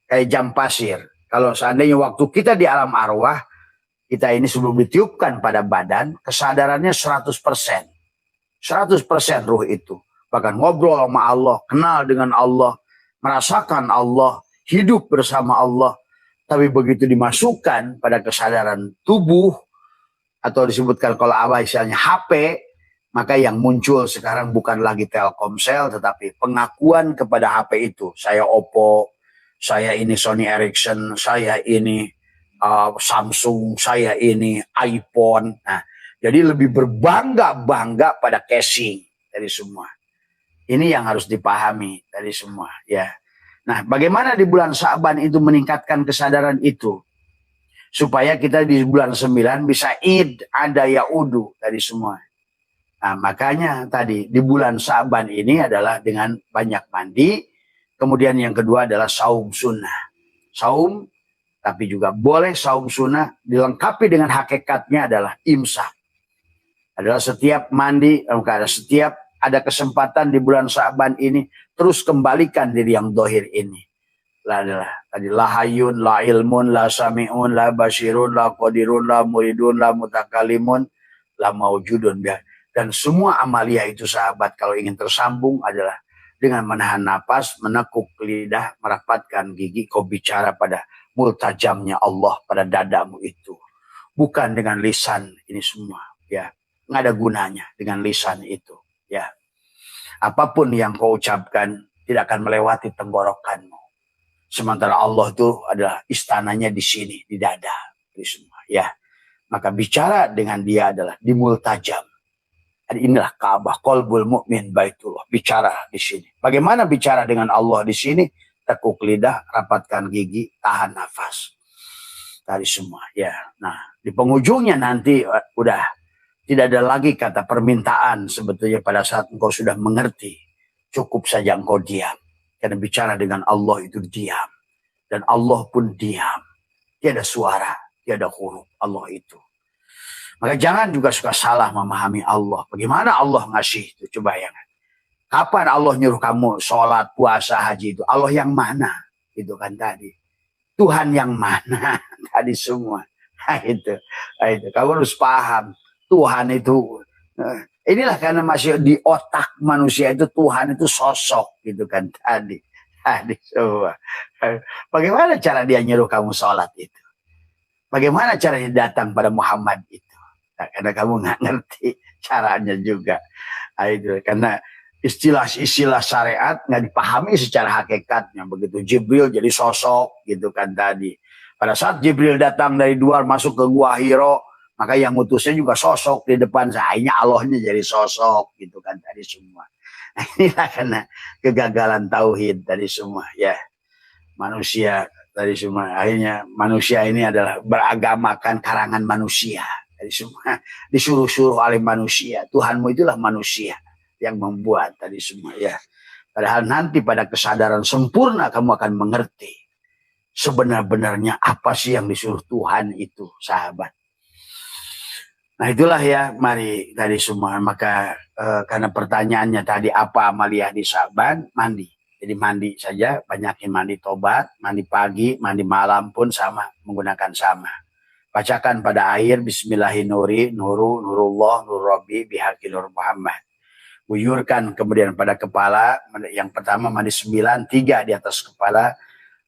Kayak jam pasir. Kalau seandainya waktu kita di alam arwah, kita ini sebelum ditiupkan pada badan, kesadarannya 100%. 100% ruh itu. Bahkan ngobrol sama Allah, kenal dengan Allah, merasakan Allah, hidup bersama Allah. Tapi begitu dimasukkan pada kesadaran tubuh, atau disebutkan kalau misalnya HP, maka yang muncul sekarang bukan lagi Telkomsel, tetapi pengakuan kepada HP itu. Saya Oppo, saya ini Sony Ericsson, saya ini Samsung, saya ini iPhone. Nah, jadi lebih berbangga-bangga pada casing dari semua. Ini yang harus dipahami dari semua ya. Nah, bagaimana di bulan Sya'ban itu meningkatkan kesadaran itu? Supaya kita di bulan 9 bisa id, ada yaudu dari semua. Nah, makanya tadi di bulan Sya'ban ini adalah dengan banyak mandi. Kemudian yang kedua adalah saum sunnah. Saum, tapi juga boleh saum sunnah dilengkapi dengan hakikatnya adalah imsak. adalah setiap mandi, setiap ada kesempatan di bulan Sya'ban ini, terus kembalikan diri yang dohir ini. Adalah tadi la hayyun, la ilmun, la sami'un, la basirun, la qadirun, la muridun, la mutakalimun, la maujudun. Dan semua amalia itu sahabat kalau ingin tersambung adalah dengan menahan napas, menekuk lidah, merapatkan gigi, kau bicara pada multajamnya Allah, pada dadamu itu. Bukan dengan lisan ini semua, ya. Nggak ada gunanya dengan lisan itu, ya. Apapun yang kau ucapkan tidak akan melewati tenggorokanmu. Sementara Allah itu adalah istananya di sini, di dada, di semua, ya. Maka bicara dengan dia adalah di multajam. Inilah Ka'bah, qalbul mu'min baitullah, bicara di sini. Bagaimana bicara dengan Allah di sini? Tekuk lidah, rapatkan gigi, tahan nafas. Tadi semua, ya. Nah, di penghujungnya nanti udah tidak ada lagi kata permintaan sebetulnya pada saat engkau sudah mengerti. Cukup saja engkau diam. Karena bicara dengan Allah itu diam. Dan Allah pun diam. Tiada suara, tiada huruf Allah itu. Maka jangan juga suka salah memahami Allah. Bagaimana Allah ngasih itu? Coba bayangkan. Kapan Allah nyuruh kamu sholat, puasa, haji itu? Allah yang mana? Itu kan tadi. Tuhan yang mana? Tadi semua. Nah, itu. Kamu harus paham. Tuhan itu. Inilah karena masih di otak manusia itu Tuhan itu sosok. Gitu kan tadi. Tadi semua. Bagaimana cara dia nyuruh kamu sholat itu? Bagaimana caranya datang pada Muhammad itu? Nah, karena kamu nggak ngerti caranya juga. Nah, itu karena istilah-istilah syariat nggak dipahami secara hakikatnya. Begitu Jibril jadi sosok gitu kan tadi. Pada saat Jibril datang dari luar masuk ke Gua Hiro, maka yang mutusnya juga sosok di depan saya. Allahnya jadi sosok gitu kan tadi semua. Nah, inilah karena kegagalan tauhid tadi semua ya. Manusia tadi semua. Akhirnya manusia ini adalah beragamakan karangan manusia. Tadi semua disuruh-suruh oleh manusia. Tuhanmu itulah manusia yang membuat tadi semua ya. Padahal nanti pada kesadaran sempurna kamu akan mengerti sebenar-benarnya apa sih yang disuruh Tuhan itu, sahabat. Nah itulah ya, mari tadi semua. Maka karena pertanyaannya tadi apa amalia di Sya'ban, mandi. Jadi mandi saja, banyakin mandi tobat, mandi pagi, mandi malam pun sama, menggunakan sama. Bacakan pada air Bismillahirrahmanirrahim, nurullah, nur Rabbi, bihaqi nur Muhammad. Buyurkan kemudian pada kepala, yang pertama mandi 9, 3 di atas kepala,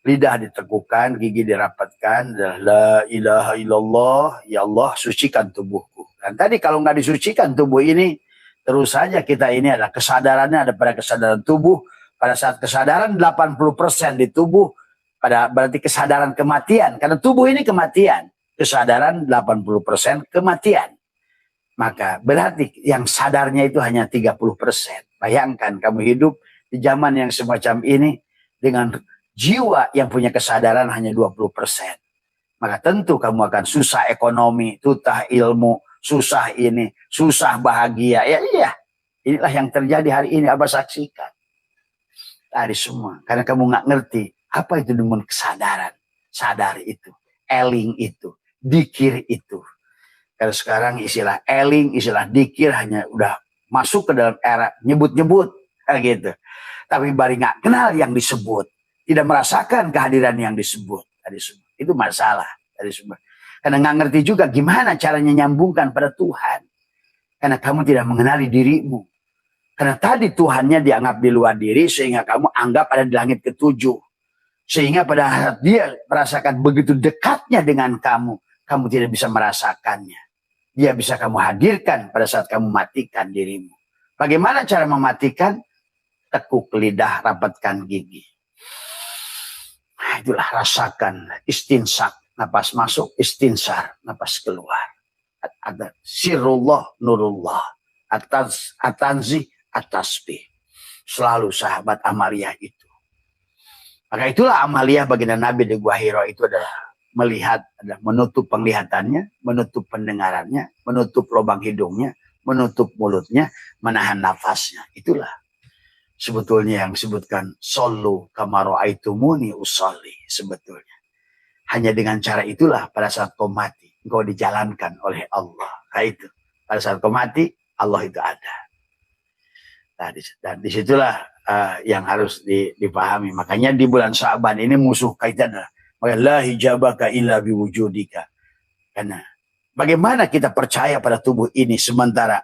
lidah ditegukkan, gigi dirapatkan, la ilaha illallah, ya Allah sucikan tubuhku. Dan tadi kalau nggak disucikan tubuh ini, terus saja kita ini ada kesadarannya, ada pada kesadaran tubuh, pada saat kesadaran 80% di tubuh, pada berarti kesadaran kematian, karena tubuh ini kematian. Kesadaran 80% kematian. Maka berarti yang sadarnya itu hanya 30%. Bayangkan kamu hidup di zaman yang semacam ini dengan jiwa yang punya kesadaran hanya 20%. Maka tentu kamu akan susah ekonomi, susah ilmu, susah ini, susah bahagia. Ya iya, inilah yang terjadi hari ini, Abah saksikan. Tadi semua. Karena kamu nggak ngerti apa itu dengan kesadaran. Sadar itu, eling itu, dikir itu. Kalau sekarang istilah eling, istilah dikir hanya udah masuk ke dalam era nyebut-nyebut gitu. Tapi bari nggak kenal yang disebut, tidak merasakan kehadiran yang disebut. Tadi semua itu masalah. Tadi semua. Karena nggak ngerti juga gimana caranya nyambungkan pada Tuhan. Karena kamu tidak mengenali dirimu. Karena tadi Tuhannya dianggap di luar diri sehingga kamu anggap ada di langit ketujuh. Sehingga pada saat dia merasakan begitu dekatnya dengan kamu, kamu tidak bisa merasakannya. Dia bisa kamu hadirkan pada saat kamu matikan dirimu. Bagaimana cara mematikan? Tekuk lidah, rapatkan gigi. Nah, itulah rasakan istinsak, napas masuk, istinsar, napas keluar. Ada sirullah, nurullah, atanzi, atasbih. Selalu sahabat amalia itu. Maka itulah amalia baginda Nabi di Gua Hiro itu adalah melihat, adalah menutup penglihatannya, menutup pendengarannya, menutup lubang hidungnya, menutup mulutnya, menahan nafasnya. Itulah sebetulnya yang disebutkan sallu kama ra'aitumuni usolli sebetulnya. Hanya dengan cara itulah pada saat kau mati, engkau dijalankan oleh Allah. Nah itu. Pada saat kau mati, Allah itu ada. Nah, dan disitulah yang harus dipahami. Makanya di bulan Sya'ban ini musuh kaitan adalah la hijabaka illa biwujudika. Karena bagaimana kita percaya pada tubuh ini sementara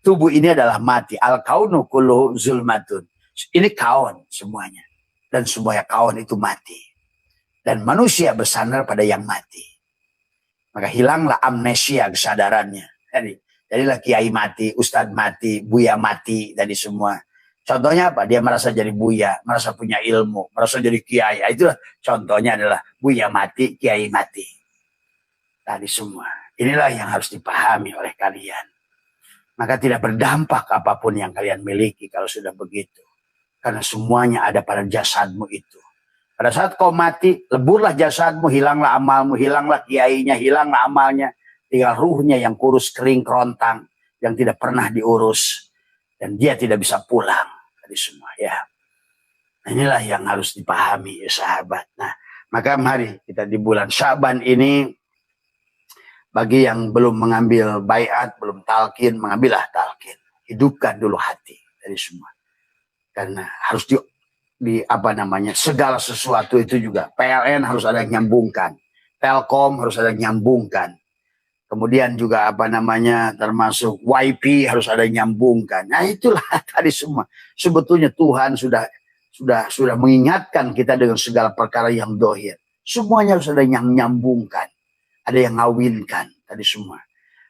tubuh ini adalah mati. Al-kaunu kullu zulmatun. Ini kaun semuanya. Dan semuanya kaun itu mati. Dan manusia bersandar pada yang mati. Maka hilanglah amnesia kesadarannya. Jadilah kiai mati, ustadz mati, buya mati, dari semua. Contohnya apa? Dia merasa jadi buya, merasa punya ilmu, merasa jadi kiai. Itulah contohnya adalah buya mati, kiai mati. Tadi semua. Inilah yang harus dipahami oleh kalian. Maka tidak berdampak apapun yang kalian miliki kalau sudah begitu. Karena semuanya ada pada jasadmu itu. Pada saat kau mati, leburlah jasadmu, hilanglah amalmu, hilanglah kiainya, hilanglah amalnya. Tinggal ruhnya yang kurus, kering, kerontang, yang tidak pernah diurus. Dan dia tidak bisa pulang. Tadi semua ya. Nah, inilah yang harus dipahami ya sahabat. Nah, maka mari kita di bulan Sya'ban ini, bagi yang belum mengambil baiat, belum talqin, mengambillah talqin. Hidupkan dulu hati dari semua. Karena harus segala sesuatu itu juga. PLN harus ada yang nyambungkan. Telkom harus ada yang nyambungkan. Kemudian juga termasuk YP harus ada yang nyambungkan. Nah itulah tadi semua. Sebetulnya Tuhan sudah mengingatkan kita dengan segala perkara yang dohir. Semuanya harus ada yang nyambungkan. Ada yang ngawinkan tadi semua.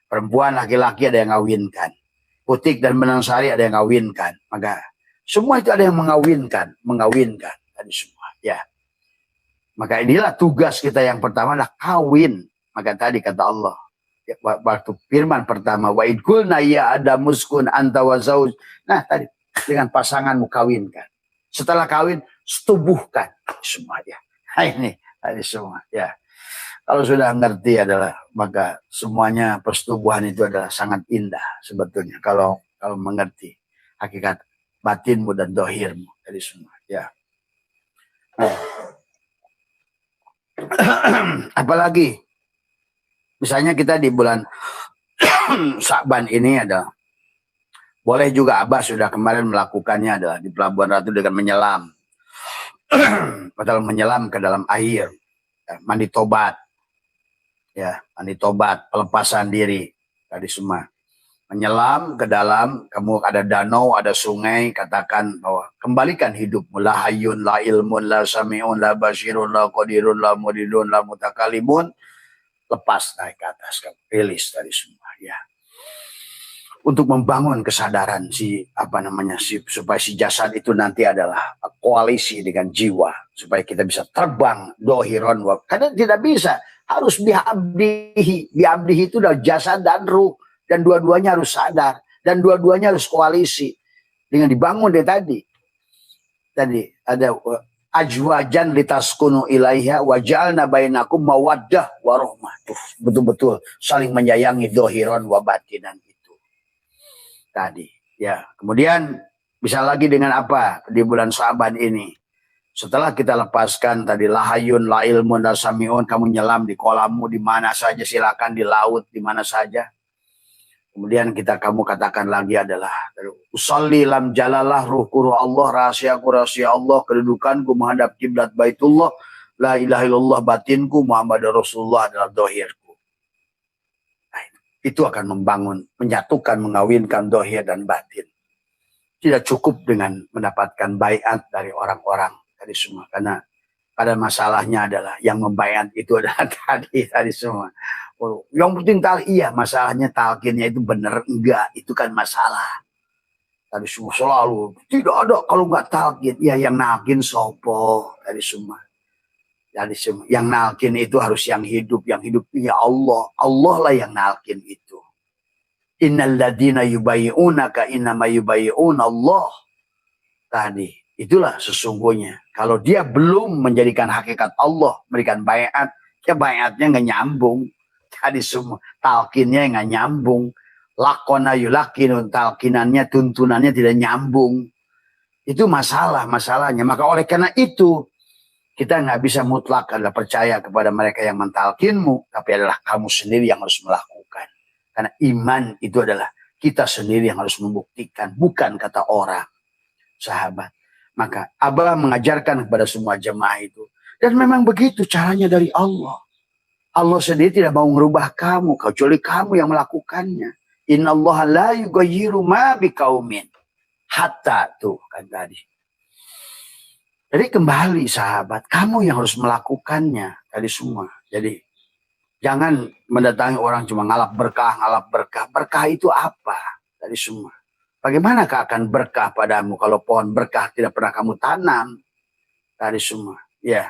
Perempuan, laki-laki ada yang ngawinkan. Putik dan benang sari ada yang ngawinkan. Maka semua itu ada yang mengawinkan tadi semua. Ya. Maka inilah tugas kita yang pertama adalah kawin. Maka tadi kata Allah. Waktu firman pertama, wa idkulna ya Adamu uskun anta wa zauj. Nah tadi dengan pasanganmu kawinkan. Setelah kawin setubuhkan semua ya. Nah, ini tadi semua ya. Kalau sudah ngerti adalah maka semuanya persetubuhan itu adalah sangat indah sebetulnya kalau mengerti hakikat batinmu dan dohirmu tadi semua ya. Nah. Apalagi misalnya kita di bulan Sya'ban ini ada, boleh juga Abah sudah kemarin melakukannya adalah di Pelabuhan Ratu dengan menyelam. Padahal menyelam ke dalam air, ya, mandi tobat, pelepasan diri tadi semua. Menyelam ke dalam, kamu ada danau, ada sungai, katakan bahwa kembalikan hidupmu, la hayyun, la ilmun, la sami'un, la basirun, la qadirun, la muridun, la mutakalimun. Lepas naik ke atas, rilis tadi semua ya. Untuk membangun kesadaran supaya si jasad itu nanti adalah koalisi dengan jiwa supaya kita bisa terbang dohiron. Karena tidak bisa, harus biabdihi itu adalah jasad dan ruh, dan dua-duanya harus sadar dan dua-duanya harus koalisi dengan dibangun dari tadi ada ajwajan litaskunu ilaiha wa ja'alna bainakum mawaddah warahmah. Betul-betul saling menyayangi dohiron wa batinan itu. Tadi ya. Kemudian bisa lagi dengan apa di bulan Sya'ban ini? Setelah kita lepaskan tadi lahayun, la ilmun, la samiun, kamu nyelam di kolammu di mana saja, silakan di laut di mana saja. Kemudian kamu katakan lagi adalah usolli lam jalalah ruhku ruh Allah, rahasiaku rahasia Allah, kedudukanku menghadap kiblat Baitullah, la ilaha illallah batinku, Muhammad Rasulullah adalah dohirku. Nah, itu akan membangun, menyatukan, mengawinkan dohir dan batin. Tidak cukup dengan mendapatkan baiat dari orang-orang tadi semua, karena pada masalahnya adalah yang membaiat itu adalah tadi semua. Yang penting iya masalahnya talqinnya itu benar enggak, itu kan masalah. Tadi semua selalu tidak ada kalau enggak talqin, ya yang nalkin sopo tadi semua. Jadi semua yang nalkin itu harus yang hidup ya Allah. Allah lah yang nalkin itu. Innal ladzina yubayyi'unaka innama yubayyi'una Allah. Tadi itulah sesungguhnya kalau dia belum menjadikan hakikat Allah, memberikan baiat, ya baiatnya enggak nyambung. Tadi semua talqinnya nggak nyambung, lakona yulakinun, talqinannya, tuntunannya tidak nyambung. Itu masalahnya. Maka oleh karena itu kita nggak bisa mutlak adalah percaya kepada mereka yang mentalkinmu, tapi adalah kamu sendiri yang harus melakukan. Karena iman itu adalah kita sendiri yang harus membuktikan, bukan kata orang, sahabat. Maka Abah mengajarkan kepada semua jemaah itu. Dan memang begitu caranya dari Allah. Allah sendiri tidak mau merubah kamu, kecuali kamu yang melakukannya. Innallaha la yughayyiru ma biqaumin hatta, tuh kan tadi. Jadi kembali sahabat, kamu yang harus melakukannya tadi semua. Jadi jangan mendatangi orang cuma ngalap berkah, ngalap berkah. Berkah itu apa? Tadi semua. Bagaimanakah akan berkah padamu kalau pohon berkah tidak pernah kamu tanam? Tadi semua. Ya.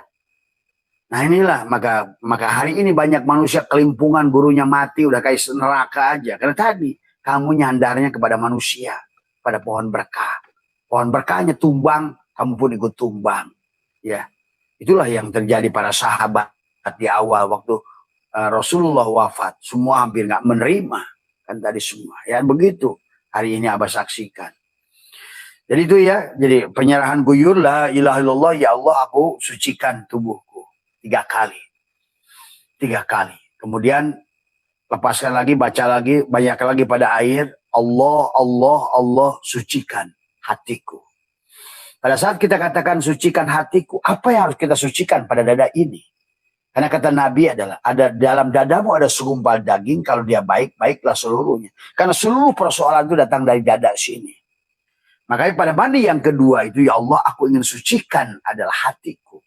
Nah inilah, maka hari ini banyak manusia kelimpungan, gurunya mati, udah kayak neraka aja. Karena tadi, kamu nyandarnya kepada manusia, pada pohon berkah. Pohon berkahnya tumbang, kamu pun ikut tumbang. Ya, itulah yang terjadi para sahabat di awal waktu Rasulullah wafat. Semua hampir nggak menerima. Kan tadi semua. Ya begitu. Hari ini Abah saksikan. Jadi itu ya, jadi penyerahan guyur, la ilaha illallah, ya Allah aku sucikan tubuhku. 3 kali. 3 kali. Kemudian lepaskan lagi, baca lagi, banyak lagi pada air. Allah, Allah, Allah, sucikan hatiku. Pada saat kita katakan sucikan hatiku, apa yang harus kita sucikan pada dada ini? Karena kata Nabi adalah, ada dalam dadamu ada segumpal daging, kalau dia baik, baiklah seluruhnya. Karena seluruh persoalan itu datang dari dada sini. Makanya pada mandi yang kedua itu, ya Allah aku ingin sucikan adalah hatiku.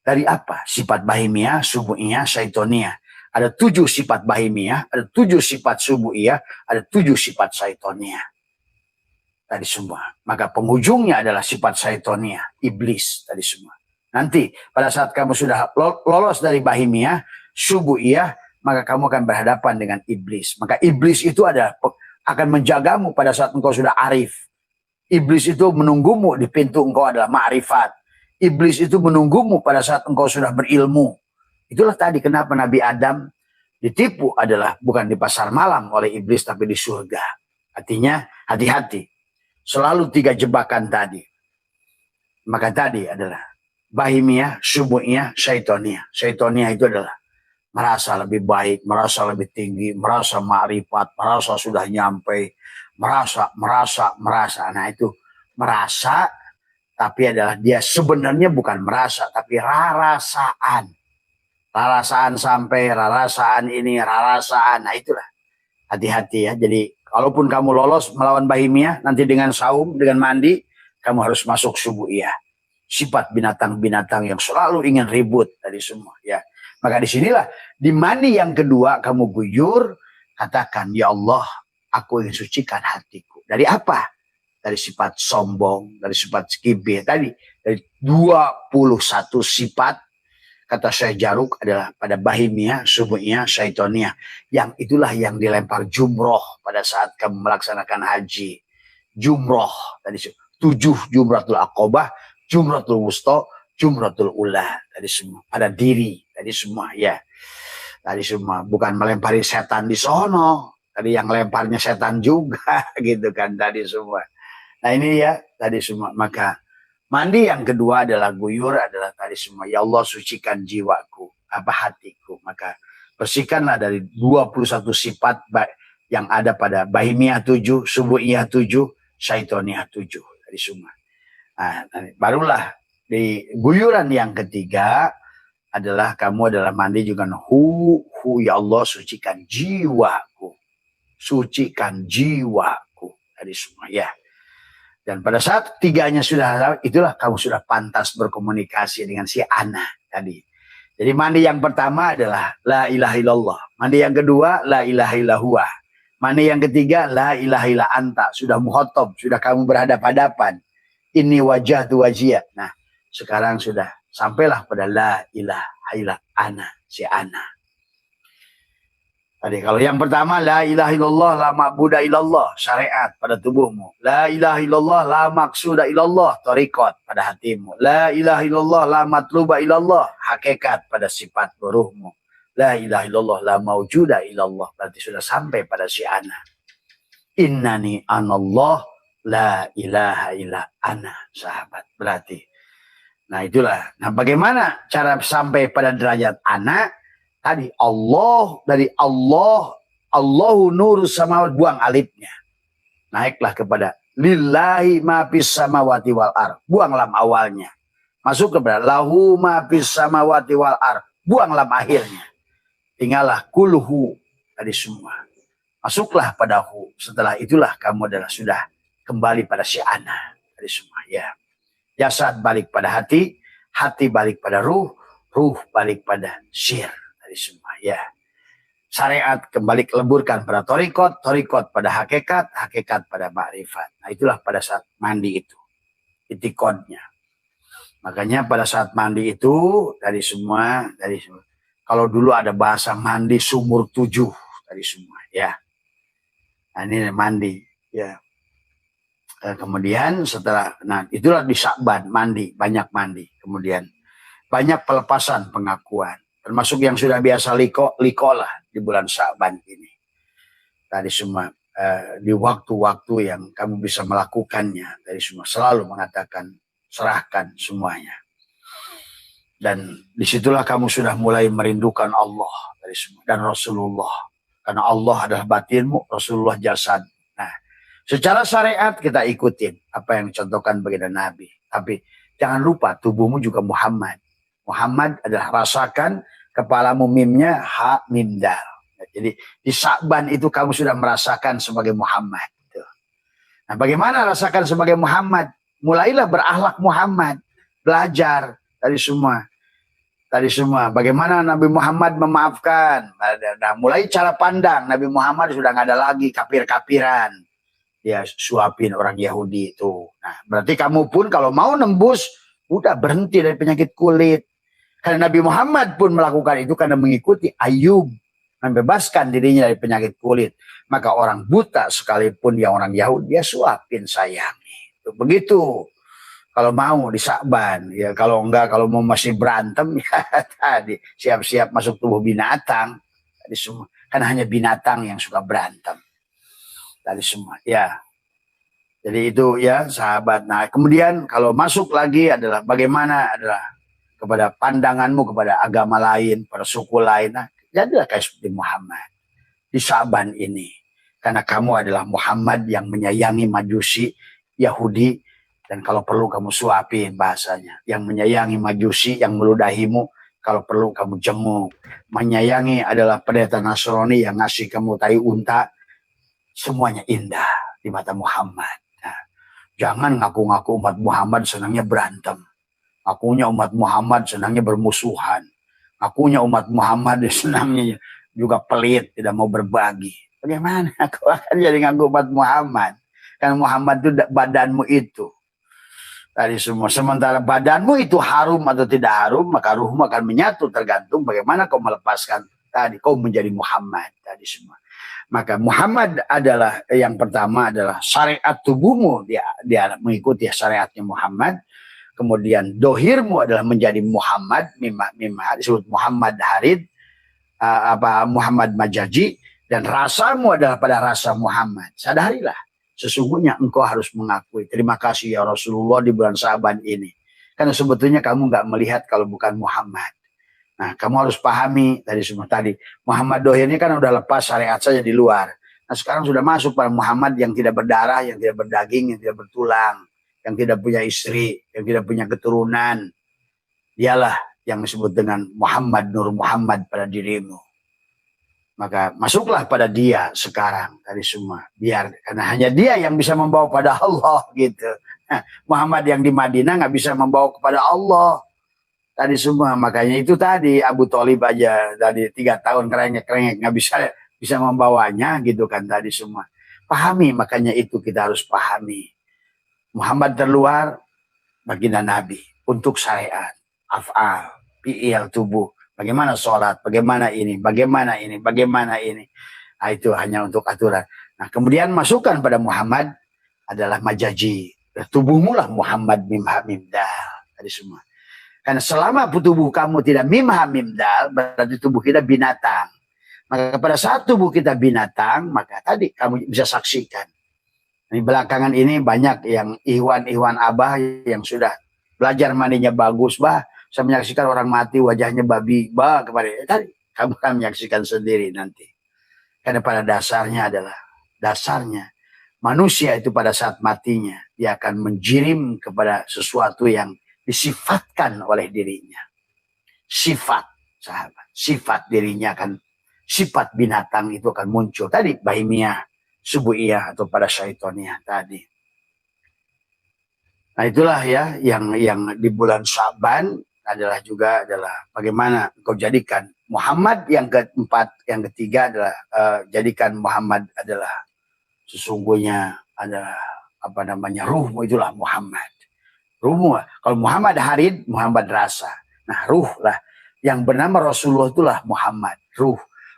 Dari apa? Sifat bahimiyah, subu'iyah, syaitoniyah. Ada 7 sifat bahimiyah, ada 7 sifat subu'iyah, ada 7 sifat syaitoniyah. Tadi semua. Maka penghujungnya adalah sifat syaitoniyah, iblis tadi semua. Nanti pada saat kamu sudah lolos dari bahimiyah, subu'iyah, maka kamu akan berhadapan dengan iblis. Maka iblis itu akan menjagamu pada saat engkau sudah arif. Iblis itu menunggumu di pintu engkau adalah ma'rifat. Iblis itu menunggumu pada saat engkau sudah berilmu. Itulah tadi kenapa Nabi Adam ditipu adalah bukan di pasar malam oleh iblis tapi di surga. Artinya hati-hati. Selalu 3 jebakan tadi. Maka tadi adalah bahimiyah, subu'iyah, syaitoniyah. Syaitoniyah itu adalah merasa lebih baik, merasa lebih tinggi, merasa ma'rifat, merasa sudah nyampe, merasa. Nah itu merasa, tapi adalah dia sebenarnya bukan merasa, tapi rarasaan. Rarasaan sampai, rarasaan ini, rarasaan. Nah itulah. Hati-hati ya. Jadi kalaupun kamu lolos melawan bahimiyah, nanti dengan saum, dengan mandi, kamu harus masuk subu'iyah. Sifat binatang-binatang yang selalu ingin ribut tadi semua ya. Maka disinilah di mandi yang kedua kamu guyur, katakan ya Allah aku ingin sucikan hatiku. Dari apa? Dari sifat sombong, dari sifat kibir tadi, dari 21 sifat kata Syekh Jaruk adalah pada bahimiyah, subu'iyah, syaitoniyah. Yang itulah yang dilempar jumroh pada saat kamu melaksanakan haji. Jumroh tadi 7 jumratul aqobah, jumratul wusta, jumratul ula tadi semua. Ada diri tadi semua ya. Tadi semua bukan melempari setan di sono. Tadi yang lemparnya setan juga gitu kan tadi semua. Nah ini ya tadi semua. Maka mandi yang kedua adalah guyur adalah tadi semua. Ya Allah sucikan jiwaku, apa hatiku. Maka bersihkanlah dari 21 sifat yang ada pada bahimiyah 7, subu'iyah 7, syaitoniyah 7 tadi semua. Nah, barulah di guyuran yang ketiga adalah kamu adalah mandi juga ya Allah sucikan jiwaku. Sucikan jiwaku tadi semua ya. Dan pada saat tiganya sudah, itulah kamu sudah pantas berkomunikasi dengan si ana tadi. Jadi mandi yang pertama adalah la ilaha illallah. Mandi yang kedua la ilaha illallah. Mandi yang ketiga la ilaha illa anta. Sudah muhotob, sudah kamu berhadapan-hadapan. Ini wajah tu wajiyah. Nah, sekarang sudah sampailah pada la ilaha illa ana, si ana. Tadi kalau yang pertama la ilaha illallah la ma'budu illallah, syariat pada tubuhmu. La ilaha illallah la maqsuda illallah, tariqat pada hatimu. La ilaha illallah la matluba illallah, hakikat pada sifat ruhmu. La ilaha illallah la maujuda illallah, berarti sudah sampai pada si ana. Innani anallah la ilaha illa ana, sahabat. Berarti nah itulah. Nah bagaimana cara sampai pada derajat ana? Tadi Allah, dari Allah, Allahu nurus samawati, buang alifnya. Naiklah kepada lillahi ma fis samawati wal ar, buang lam awalnya. Masuk kepada lahu ma fis samawati wal ar, buang lam akhirnya. Tinggallah kulhu tadi semua. Masuklah pada hu. Setelah itulah kamu adalah sudah kembali pada si ana tadi semua ya. Jasad balik pada hati, hati balik pada ruh, ruh balik pada syir tadi semua ya. Syariat kembali keleburkan pada torikot, torikot pada hakikat, hakikat pada ma'rifat. Nah itulah pada saat mandi itu. Itikodnya. Makanya pada saat mandi itu dari semua. Kalau dulu ada bahasa mandi sumur 7 dari semua ya. Nah ini mandi ya. Kemudian setelah, nah itulah di Sya'ban mandi, banyak mandi. Kemudian banyak pelepasan pengakuan. Termasuk yang sudah biasa liko lah di bulan Sya'ban ini. Tadi semua di waktu-waktu yang kamu bisa melakukannya. Tadi semua selalu mengatakan serahkan semuanya. Dan disitulah kamu sudah mulai merindukan Allah dari semua dan Rasulullah. Karena Allah adalah batinmu, Rasulullah jasad. Nah, secara syariat kita ikutin apa yang dicontohkan baginda Nabi. Tapi jangan lupa tubuhmu juga Muhammad. Muhammad adalah rasakan, kepalamu mimnya ha mim dal. Jadi di Sya'ban itu kamu sudah merasakan sebagai Muhammad. Nah, bagaimana rasakan sebagai Muhammad? Mulailah berakhlak Muhammad, belajar dari semua. Tadi semua, bagaimana Nabi Muhammad memaafkan. Nah, mulai cara pandang, Nabi Muhammad sudah nggak ada lagi kapir-kapiran. Dia suapin orang Yahudi itu. Nah, berarti kamu pun kalau mau nembus, udah berhenti dari penyakit kulit. Karena Nabi Muhammad pun melakukan itu karena mengikuti Ayub. Membebaskan dirinya dari penyakit kulit. Maka orang buta sekalipun yang orang Yahudi, dia suapin sayangi. Begitu. Kalau mau di Sya'ban, ya kalau enggak, kalau mau masih berantem, ya tadi siap-siap masuk tubuh binatang. Tadi semua, kan hanya binatang yang suka berantem. Tadi semua, ya. Jadi itu ya sahabat. Nah kemudian kalau masuk lagi adalah bagaimana adalah kepada pandanganmu kepada agama lain, pada suku lain. Nah, jadilah kayak seperti Muhammad di Sya'ban ini. Karena kamu adalah Muhammad yang menyayangi Majusi, Yahudi. Dan kalau perlu kamu suapin bahasanya. Yang menyayangi Majusi yang meludahimu, kalau perlu kamu jemuk. Menyayangi adalah pendeta Nasrani yang ngasih kamu tai unta. Semuanya indah di mata Muhammad. Nah, jangan ngaku-ngaku umat Muhammad senangnya berantem. Akunya umat Muhammad senangnya bermusuhan. Akunya umat Muhammad senangnya juga pelit, tidak mau berbagi. Bagaimana aku akan jadi ngaku umat Muhammad? Karena Muhammad itu badanmu itu. Tadi semua. Sementara badanmu itu harum atau tidak harum, maka ruhmu akan menyatu tergantung bagaimana kau melepaskan tadi. Kau menjadi Muhammad tadi semua. Maka Muhammad adalah yang pertama adalah syariat tubuhmu. Dia mengikuti syariatnya Muhammad. Kemudian dohirmu adalah menjadi Muhammad. Mimah disebut Muhammad Harid. Muhammad Majaji. Dan rasamu adalah pada rasa Muhammad. Sadarilah. Sesungguhnya engkau harus mengakui. Terima kasih ya Rasulullah di bulan Sya'ban ini. Karena sebetulnya kamu nggak melihat kalau bukan Muhammad. Nah kamu harus pahami tadi semua tadi. Muhammad Dohir ini kan udah lepas syariat saja di luar. Nah sekarang sudah masuk pada Muhammad yang tidak berdarah, yang tidak berdaging, yang tidak bertulang. Yang tidak punya istri, yang tidak punya keturunan. Dialah yang disebut dengan Muhammad Nur Muhammad pada dirimu. Maka masuklah pada dia sekarang tadi semua. Biar karena hanya dia yang bisa membawa pada Allah gitu. Nah, Muhammad yang di Madinah nggak bisa membawa kepada Allah tadi semua. Makanya itu tadi Abu Thalib aja tadi 3 tahun kerengek nggak bisa membawanya gitu kan tadi semua. Pahami, makanya itu kita harus pahami. Muhammad terluar baginda Nabi untuk syariat, af'al, fi'il tubuh. Bagaimana sholat, bagaimana ini, bagaimana ini, bagaimana ini. Nah, itu hanya untuk aturan. Nah, kemudian masukkan pada Muhammad adalah majaji. Tubuhmu lah Muhammad mimha mimdal. Tadi semua. Karena selama tubuh kamu tidak mimha mimdal, berarti tubuh kita binatang. Maka pada saat tubuh kita binatang, maka tadi kamu bisa saksikan. Di belakangan ini banyak yang Ikhwan Abah yang sudah belajar mandinya bagus, bah. Saya menyaksikan orang mati wajahnya babi, bah, kemarin. Tadi kamu kan menyaksikan sendiri nanti. Karena pada dasarnya manusia itu pada saat matinya dia akan menjirim kepada sesuatu yang disifatkan oleh dirinya. Sifat, sahabat, sifat dirinya akan, sifat binatang itu akan muncul. Tadi bahimiyah, subuhiyah atau pada syaitoniyah tadi. Nah itulah ya yang di bulan Sya'ban adalah bagaimana kau jadikan Muhammad. Yang keempat, yang ketiga adalah jadikan Muhammad adalah sesungguhnya adalah ruhmu, itulah Muhammad. Ruhmu, kalau Muhammad harid, Muhammad rasa. Nah ruh lah yang bernama Rasulullah, itulah Muhammad.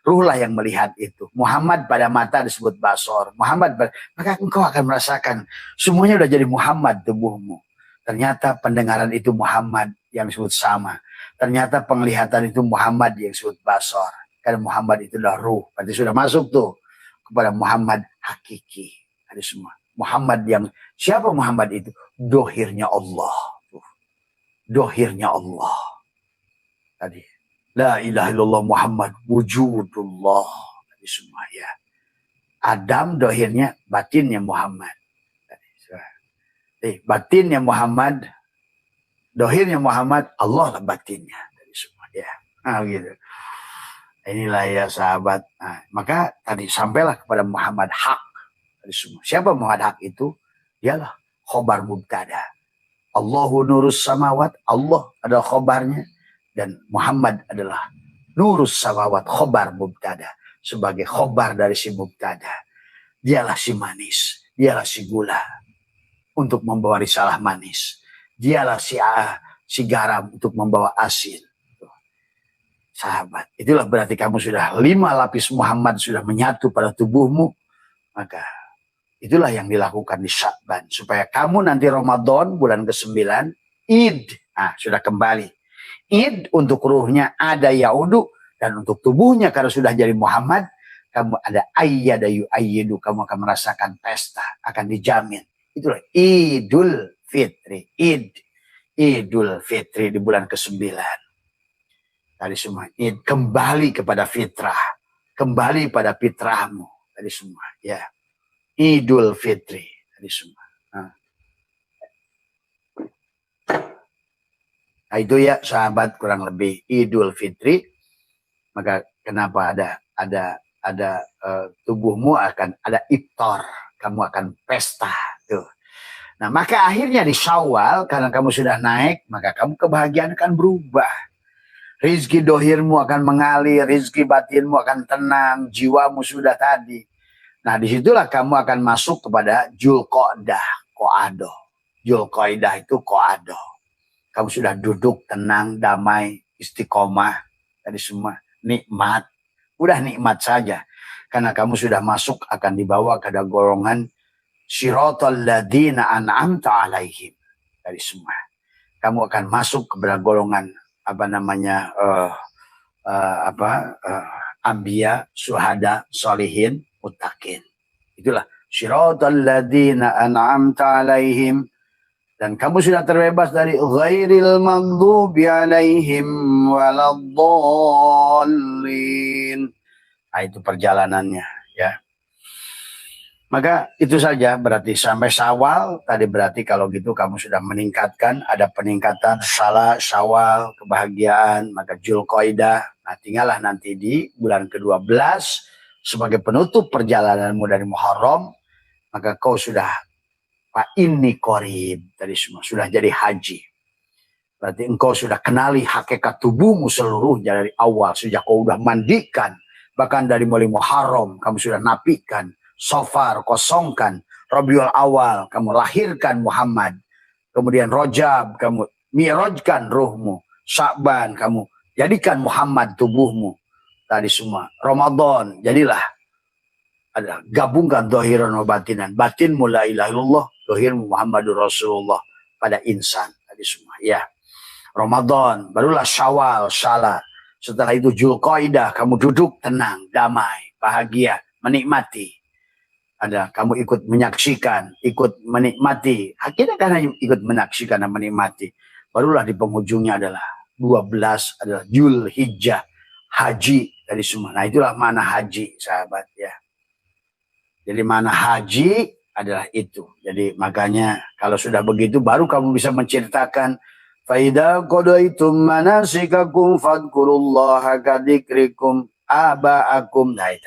Ruhlah yang melihat itu. Muhammad pada mata disebut basor. Maka engkau akan merasakan semuanya udah jadi Muhammad tubuhmu. Ternyata pendengaran itu Muhammad yang disebut sama. Ternyata penglihatan itu Muhammad yang disebut basor. Karena Muhammad itu adalah ruh. Berarti sudah masuk tuh kepada Muhammad hakiki. Ada semua. Muhammad yang, siapa Muhammad itu? Dohirnya Allah. Dohirnya Allah. Tadi. La ilaha illallah Muhammad wujudullah. Tadi semua ya. Adam dohirnya, batinnya Muhammad. Batinnya Muhammad, dohirnya Muhammad, Allah lah batinnya. Tadi semua ya. Nah gitu. Inilah ya sahabat. Nah, maka tadi sampailah kepada Muhammad hak. Tadi semua. Siapa Muhammad hak itu? Dialah khobar mubtada. Allahu nurus samawat. Allah adalah khobarnya. Dan Muhammad adalah nurus samawat, khobar mubtada. Sebagai khobar dari si mubtada. Dialah si manis. Dialah si gula. Untuk membawa risalah manis. Dialah si garam untuk membawa asin. Sahabat. Itulah berarti kamu sudah 5 lapis Muhammad sudah menyatu pada tubuhmu. Maka itulah yang dilakukan di Sya'ban. Supaya kamu nanti Ramadan bulan ke-9. Id. Nah, sudah kembali. Id untuk ruhnya ada yaudu, dan untuk tubuhnya karena sudah jadi Muhammad, kamu ada ayyada yu'ayyidu, kamu akan merasakan pesta, akan dijamin. Itulah Idul Fitri. Idul Fitri di bulan ke-9. Tadi semua Id, kembali kepada fitrah, kembali pada fitrahmu. Tadi semua ya. Idul Fitri tadi semua. Nah itu ya sahabat, kurang lebih Idul Fitri. Maka kenapa ada tubuhmu akan ada iftar, kamu akan pesta tuh. Nah maka akhirnya di Syawal karena kamu sudah naik, maka kamu kebahagiaan akan berubah. Rizki dohirmu akan mengalir, rizki batinmu akan tenang, jiwamu sudah tadi. Nah disitulah kamu akan masuk kepada Julqa'dah, Qo'adoh. Julqa'dah itu Qo'adoh. Kamu sudah duduk tenang, damai, istiqomah, tadi semua nikmat. Udah nikmat saja. Karena kamu sudah masuk akan dibawa ke golongan Siratal ladzina an'amta alaihim. Tadi semua. Kamu akan masuk kepada golongan anbiya, syuhada, sholihin, muttaqin. Itulah Siratal ladzina an'amta alaihim. Dan kamu sudah terbebas dari ghairil maghdubi alaihim waladdallin. Nah, itu perjalanannya ya. Maka itu saja berarti sampai Syawal tadi, berarti kalau gitu kamu sudah meningkatkan, ada peningkatan salah Syawal, kebahagiaan, maka Julqa'dah. Nah, tinggallah nanti di bulan ke-12 sebagai penutup perjalananmu dari Muharram, maka kau sudah ini qorib tadi semua sudah jadi haji. Berarti engkau sudah kenali hakikat tubuhmu seluruhnya dari awal, sejak kau sudah mandikan, bahkan dari mulai Muharram kamu sudah napikan, Safar kosongkan, Rabiul Awal kamu lahirkan Muhammad, kemudian Rajab kamu mi'rajkan ruhmu, Sya'ban kamu jadikan Muhammad tubuhmu tadi semua, Ramadan jadilah ada gabungkan dohiran wa batinan, batinmu la ilaha illallah, dohirmu Muhammadur Rasulullah pada insan tadi semua ya. Ramadan barulah Syawal, salah. Setelah itu Julqa'dah, kamu duduk tenang, damai, bahagia, menikmati. Ada kamu ikut menyaksikan, ikut menikmati. Akhirnya karena ikut menyaksikan dan menikmati, barulah di penghujungnya adalah 12 adalah Dzulhijjah, haji tadi semua. Nah itulah mana haji sahabat ya. Jadi mana haji adalah itu. Jadi makanya kalau sudah begitu baru kamu bisa menceritakan faida qadaitum manasikakum fadkurullaha kadzikrikum aba'akum. Nah itu.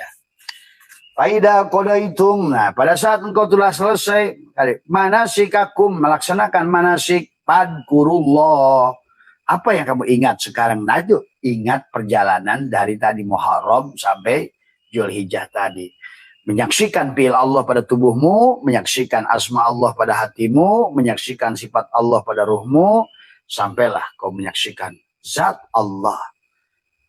Faida qadaitum. Nah pada saat engkau telah selesai manasikakum melaksanakan manasik fadkurullah. Apa yang kamu ingat sekarang? Nah itu ingat perjalanan dari tadi Muharram sampai Zulhijjah tadi. Menyaksikan fi'il Allah pada tubuhmu, menyaksikan asma Allah pada hatimu, menyaksikan sifat Allah pada ruhmu, sampailah kau menyaksikan zat Allah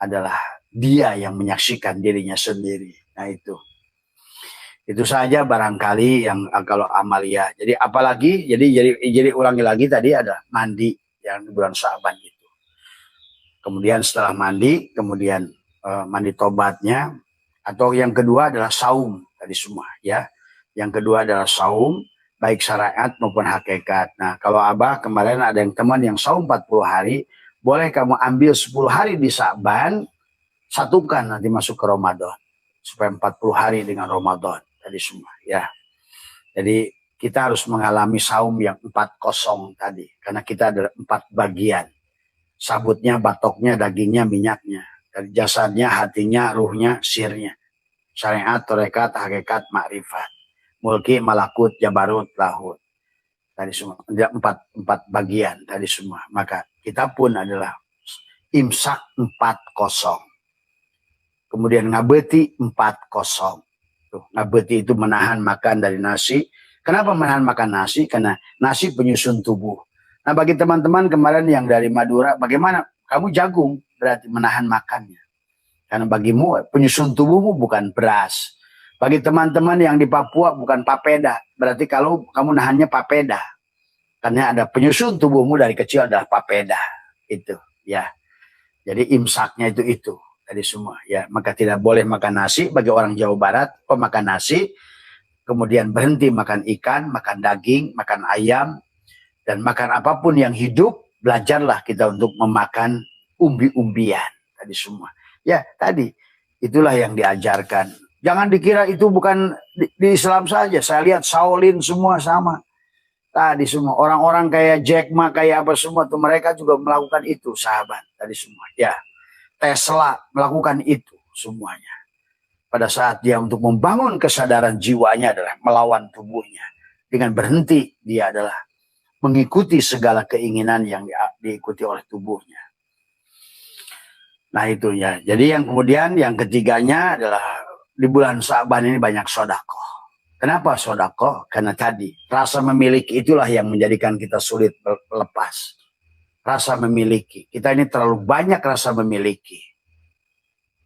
adalah dia yang menyaksikan dirinya sendiri. Nah itu saja barangkali yang kalau amalia. Jadi apalagi, jadi ulangi lagi tadi ada mandi yang di bulan Sya'ban itu. Kemudian setelah mandi, kemudian mandi tobatnya, atau yang kedua adalah saum tadi semua ya. Yang kedua adalah saum baik syariat maupun hakikat. Nah, kalau Abah kemarin ada yang teman yang saum 40 hari, boleh kamu ambil 10 hari di Sya'ban, satukan nanti masuk ke Ramadan supaya 40 hari dengan Ramadan tadi semua ya. Jadi kita harus mengalami saum yang 40 tadi karena kita ada 4 bagian. Sabutnya, batoknya, dagingnya, minyaknya. Dari jasadnya, hatinya, ruhnya, sirnya. Syariat, torekat, hakikat, makrifat. Mulki, malakut, jabarut, lahut. Tadi semua. Ada 4 bagian tadi semua. Maka kita pun adalah imsak 40. Kemudian ngabeti 40. Tuh, ngabeti itu menahan makan dari nasi. Kenapa menahan makan nasi? Karena nasi penyusun tubuh. Nah bagi teman-teman kemarin yang dari Madura, bagaimana? Kamu jagung berarti menahan makannya. Karena bagimu penyusun tubuhmu bukan beras. Bagi teman-teman yang di Papua bukan papeda. Berarti kalau kamu nahannya papeda. Karena ada penyusun tubuhmu dari kecil adalah papeda. Itu ya. Jadi imsaknya itu. Tadi semua ya. Maka tidak boleh makan nasi bagi orang Jawa Barat. Pemakan nasi. Kemudian berhenti makan ikan, makan daging, makan ayam. Dan makan apapun yang hidup. Belajarlah kita untuk memakan umbi-umbian. Tadi semua. Ya tadi itulah yang diajarkan. Jangan dikira itu bukan di Islam saja. Saya lihat Shaolin semua sama. Tadi semua orang-orang kayak Jack Ma kayak apa semua tuh mereka juga melakukan itu sahabat. Tadi semua ya. Tesla melakukan itu semuanya. Pada saat dia untuk membangun kesadaran jiwanya adalah melawan tubuhnya. Dengan berhenti dia adalah mengikuti segala keinginan yang diikuti oleh tubuhnya. Nah itu ya. Jadi yang kemudian yang ketiganya adalah di bulan Sya'ban ini banyak sedekah. Kenapa sedekah? Karena tadi rasa memiliki itulah yang menjadikan kita sulit lepas. Rasa memiliki. Kita ini terlalu banyak rasa memiliki.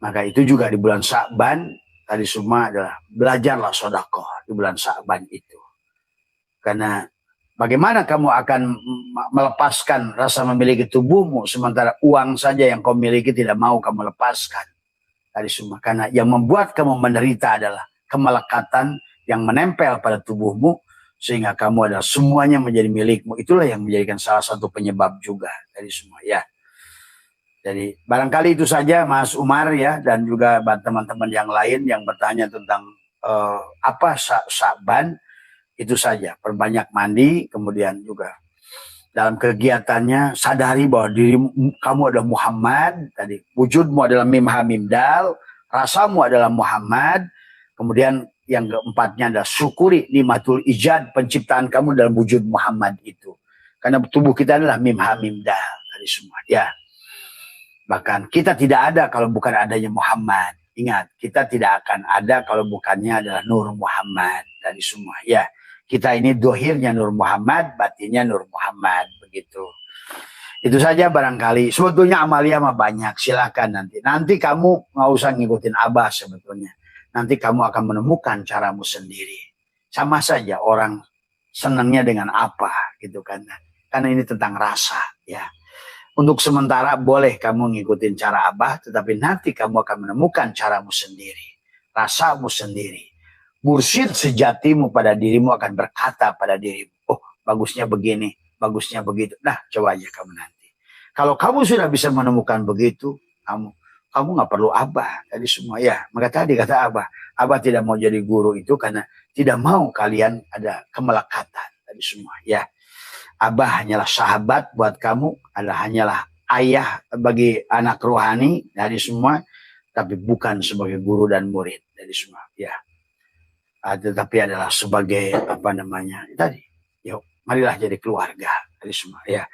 Maka itu juga di bulan Sya'ban tadi semua adalah belajarlah sedekah di bulan Sya'ban itu. Karena bagaimana kamu akan melepaskan rasa memiliki tubuhmu sementara uang saja yang kau miliki tidak mau kamu lepaskan. Tadi semua. Karena yang membuat kamu menderita adalah kemelekatan yang menempel pada tubuhmu sehingga kamu adalah semuanya menjadi milikmu. Itulah yang menjadikan salah satu penyebab juga dari semua ya. Jadi barangkali itu saja Mas Umar ya dan juga teman-teman yang lain yang bertanya tentang apa Sya'ban. Itu saja, perbanyak mandi, kemudian juga dalam kegiatannya sadari bahwa dirimu kamu adalah Muhammad, tadi wujudmu adalah mim ha mim dal, rasamu adalah Muhammad, kemudian yang keempatnya adalah syukuri nikmatul ijad penciptaan kamu dalam wujud Muhammad itu. Karena tubuh kita adalah mim ha mim dal tadi semua ya. Bahkan kita tidak ada kalau bukan adanya Muhammad. Ingat, kita tidak akan ada kalau bukannya adalah Nur Muhammad tadi semua ya. Kita ini dohirnya Nur Muhammad, batinnya Nur Muhammad. Begitu. Itu saja barangkali. Sebetulnya amalia mah banyak. Silakan nanti. Nanti kamu nggak usah ngikutin Abah sebetulnya. Nanti kamu akan menemukan caramu sendiri. Sama saja orang senangnya dengan apa gitu kan. Karena ini tentang rasa ya. Untuk sementara boleh kamu ngikutin cara Abah. Tetapi nanti kamu akan menemukan caramu sendiri. Rasamu sendiri. Mursyid sejatimu pada dirimu akan berkata pada dirimu, oh bagusnya begini, bagusnya begitu. Nah coba aja kamu nanti. Kalau kamu sudah bisa menemukan begitu, kamu nggak perlu abah tadi semua ya. Maka tadi kata abah tidak mau jadi guru itu karena tidak mau kalian ada kemelekatan tadi semua ya. Abah hanyalah sahabat buat kamu, hanyalah ayah bagi anak rohani dari semua, tapi bukan sebagai guru dan murid dari semua ya. Tetapi adalah sebagai apa namanya tadi. Yuk, marilah jadi keluarga dari semua ya.